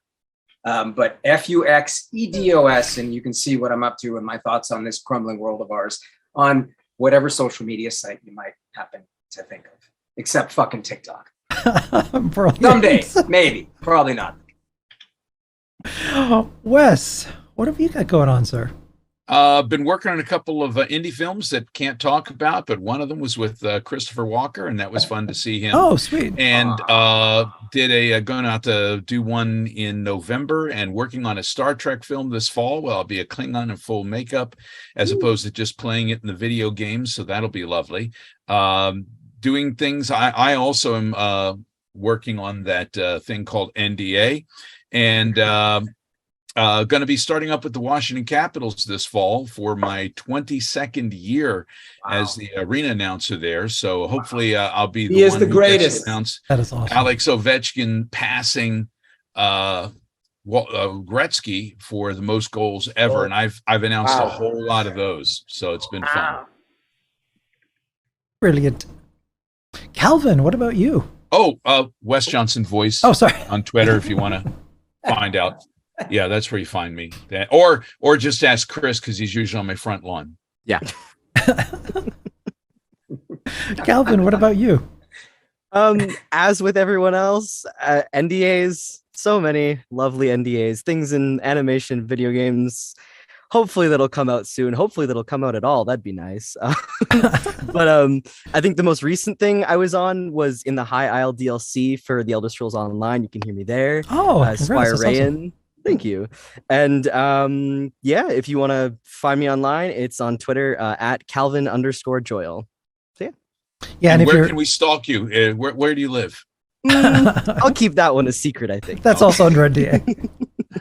But FUXEDOS, and you can see what I'm up to and my thoughts on this crumbling world of ours on whatever social media site you might happen to think of, except fucking TikTok. Brilliant. Someday, maybe, probably not. Wes, what have you got going on, sir? Been working on a couple of indie films that can't talk about, but one of them was with Christopher Walker, and that was fun to see him. Oh, sweet. And going out to do one in November, and working on a Star Trek film this fall. Well, I'll be a Klingon in full makeup as opposed to just playing it in the video games, so that'll be lovely. Doing things. I also am working on that thing called NDA, and going to be starting up with the Washington Capitals this fall for my 22nd year as the arena announcer there. So hopefully I'll be He is the greatest. That is awesome. Alex Ovechkin passing Gretzky for the most goals ever, and I've announced a whole lot of those, so it's been fun. Brilliant. Calvin, what about you? Wes Johnson voice. Oh, sorry. On Twitter if you want to find out. Yeah, that's where you find me. Or just ask Chris, because he's usually on my front lawn. Yeah. Calvin, what about you? As with everyone else, NDAs, so many lovely NDAs, things in animation, video games. Hopefully that'll come out soon. Hopefully that'll come out at all. That'd be nice. But I think the most recent thing I was on was in the High Isle DLC for the Elder Scrolls Online. You can hear me there. Squire Rayan. Awesome. Thank you. And if you want to find me online, it's on Twitter at Calvin_Joyle. So yeah. And where can we stalk you? Where do you live? I'll keep that one a secret, I think. That's also under NDA.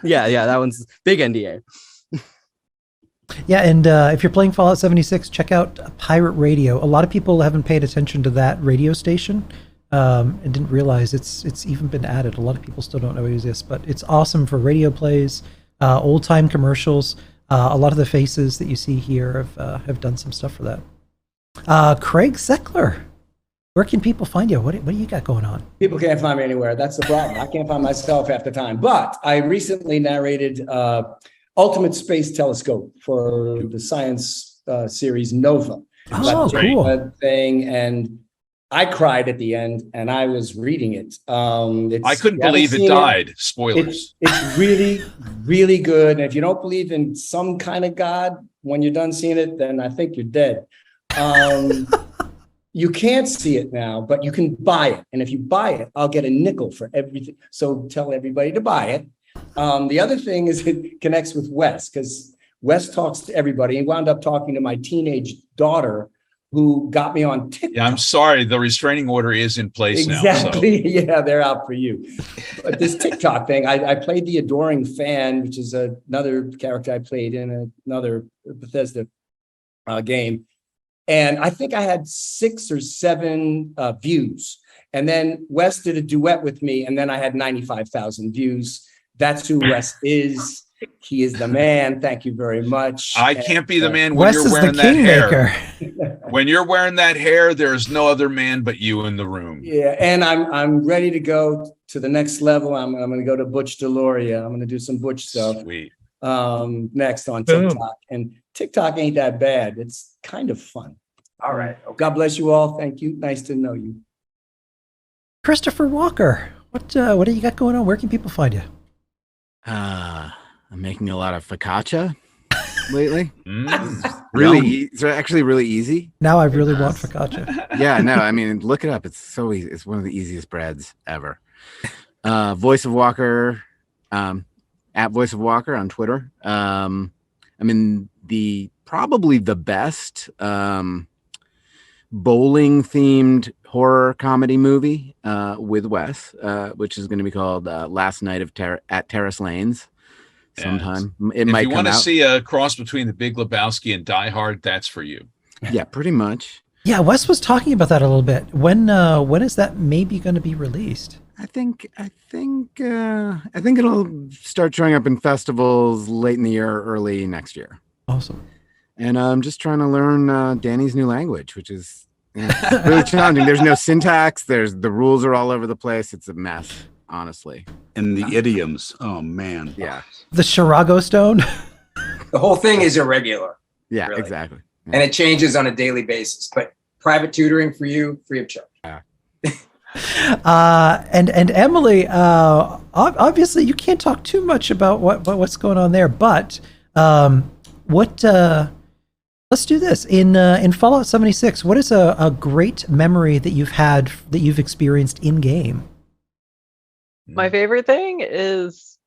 yeah, that one's big NDA. Yeah, and if you're playing Fallout 76, check out Pirate Radio. A lot of people haven't paid attention to that radio station and didn't realize it's even been added. A lot of people still don't know it exists, but it's awesome for radio plays, old-time commercials. A lot of the faces that you see here have done some stuff for that. Craig Zeckler, where can people find you? What do you got going on? People can't find me anywhere. That's the problem. I can't find myself half the time. But I recently narrated Ultimate Space Telescope for the science series Nova. Oh, cool. Thing, and I cried at the end, and I was reading it. I couldn't believe it died. Spoilers. It's really, really good. And if you don't believe in some kind of God when you're done seeing it, then I think you're dead. You can't see it now, but you can buy it. And if you buy it, I'll get a nickel for everything. So tell everybody to buy it. The other thing is it connects with Wes, because Wes talks to everybody. He wound up talking to my teenage daughter, who got me on TikTok. Yeah, I'm sorry. The restraining order is in place now. Exactly. So. Yeah, they're out for you. But this TikTok thing, I played the Adoring Fan, which is another character I played in another Bethesda game. And I think I had 6 or 7 views. And then Wes did a duet with me, and then I had 95,000 views. That's who Wes is. He is the man. Thank you very much. I can't be the man when you're wearing that hair. When you're wearing that hair, there's no other man but you in the room. Yeah, and I'm ready to go to the next level. I'm going to go to Butch Deloria. I'm going to do some Butch stuff. Sweet. Next on TikTok. And TikTok ain't that bad. It's kind of fun. All right. Okay. God bless you all. Thank you. Nice to know you. Christopher Walker, what do you got going on? Where can people find you? I'm making a lot of focaccia lately. It's actually really easy. Now I really want focaccia. Yeah, no, I mean, look it up. It's so easy. It's one of the easiest breads ever. Voice of Walker, at Voice of Walker on Twitter. I'm in probably the best bowling themed horror comedy movie with Wes, which is going to be called Last Night at Terrace Lanes. Sometime it might come out. If you want to see a cross between The Big Lebowski and Die Hard, that's for you. Yeah, pretty much. Yeah, Wes was talking about that a little bit. When is that maybe going to be released? I think it'll start showing up in festivals late in the year, early next year. Awesome. And I'm just trying to learn Danny's new language, which is really challenging. There's no syntax. The rules are all over the place. It's a mess, honestly. And the idioms. Oh man. Yeah. The Shirago Stone. The whole thing is irregular. Yeah, really. Exactly. and it changes on a daily basis. But private tutoring for you, free of charge. And Emily, obviously you can't talk too much about what's going on there, but let's do this. In Fallout 76, what is a great memory that you've experienced in game? My favorite thing is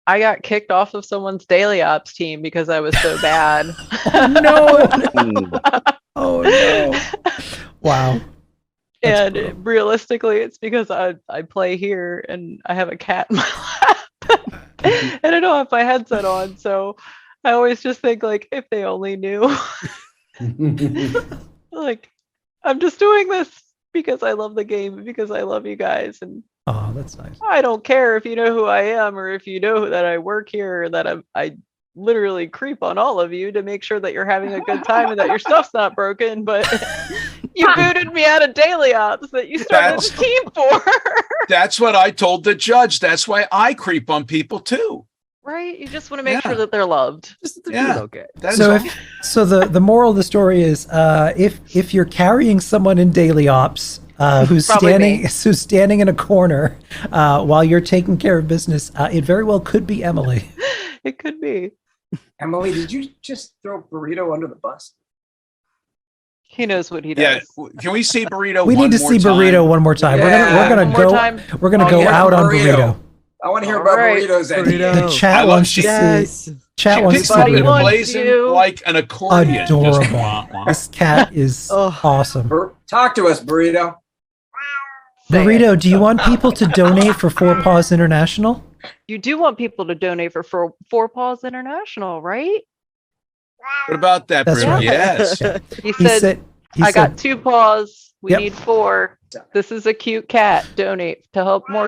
I got kicked off of someone's daily ops team because I was so bad. Oh no. Wow. And realistically, it's because I play here and I have a cat in my lap. And I don't have my headset on, so I always just think, like, if they only knew. Like, I'm just doing this because I love the game, because I love you guys, and oh, that's nice. I don't care if you know who I am or if you know that I work here, or that I literally creep on all of you to make sure that you're having a good time and that your stuff's not broken, but you booted me out of daily ops that you started a team for. That's what I told the judge. That's why I creep on people too. Right? You just want to make sure that they're loved. Just that they're okay. So the moral of the story is if you're carrying someone in daily ops who's standing in a corner while you're taking care of business, it very well could be Emily. It could be. Emily, did you just throw Burrito under the bus? He knows what he does. Yeah. Can we see Burrito? We need to see Burrito one more time. Yeah. We're gonna go out on Burrito. I want to hear about burritos. The chat wants to see. Chat wants to see Burrito Burrito. blazing like an accordion. Adorable. This cat is awesome. Talk to us, Burrito. Burrito, do you want people to donate for Four Paws International? You do want people to donate for Four Paws International, right? What about that, That's Burrito? right. Yes. He said, I got 2 paws. We need 4. This is a cute cat. Donate to help more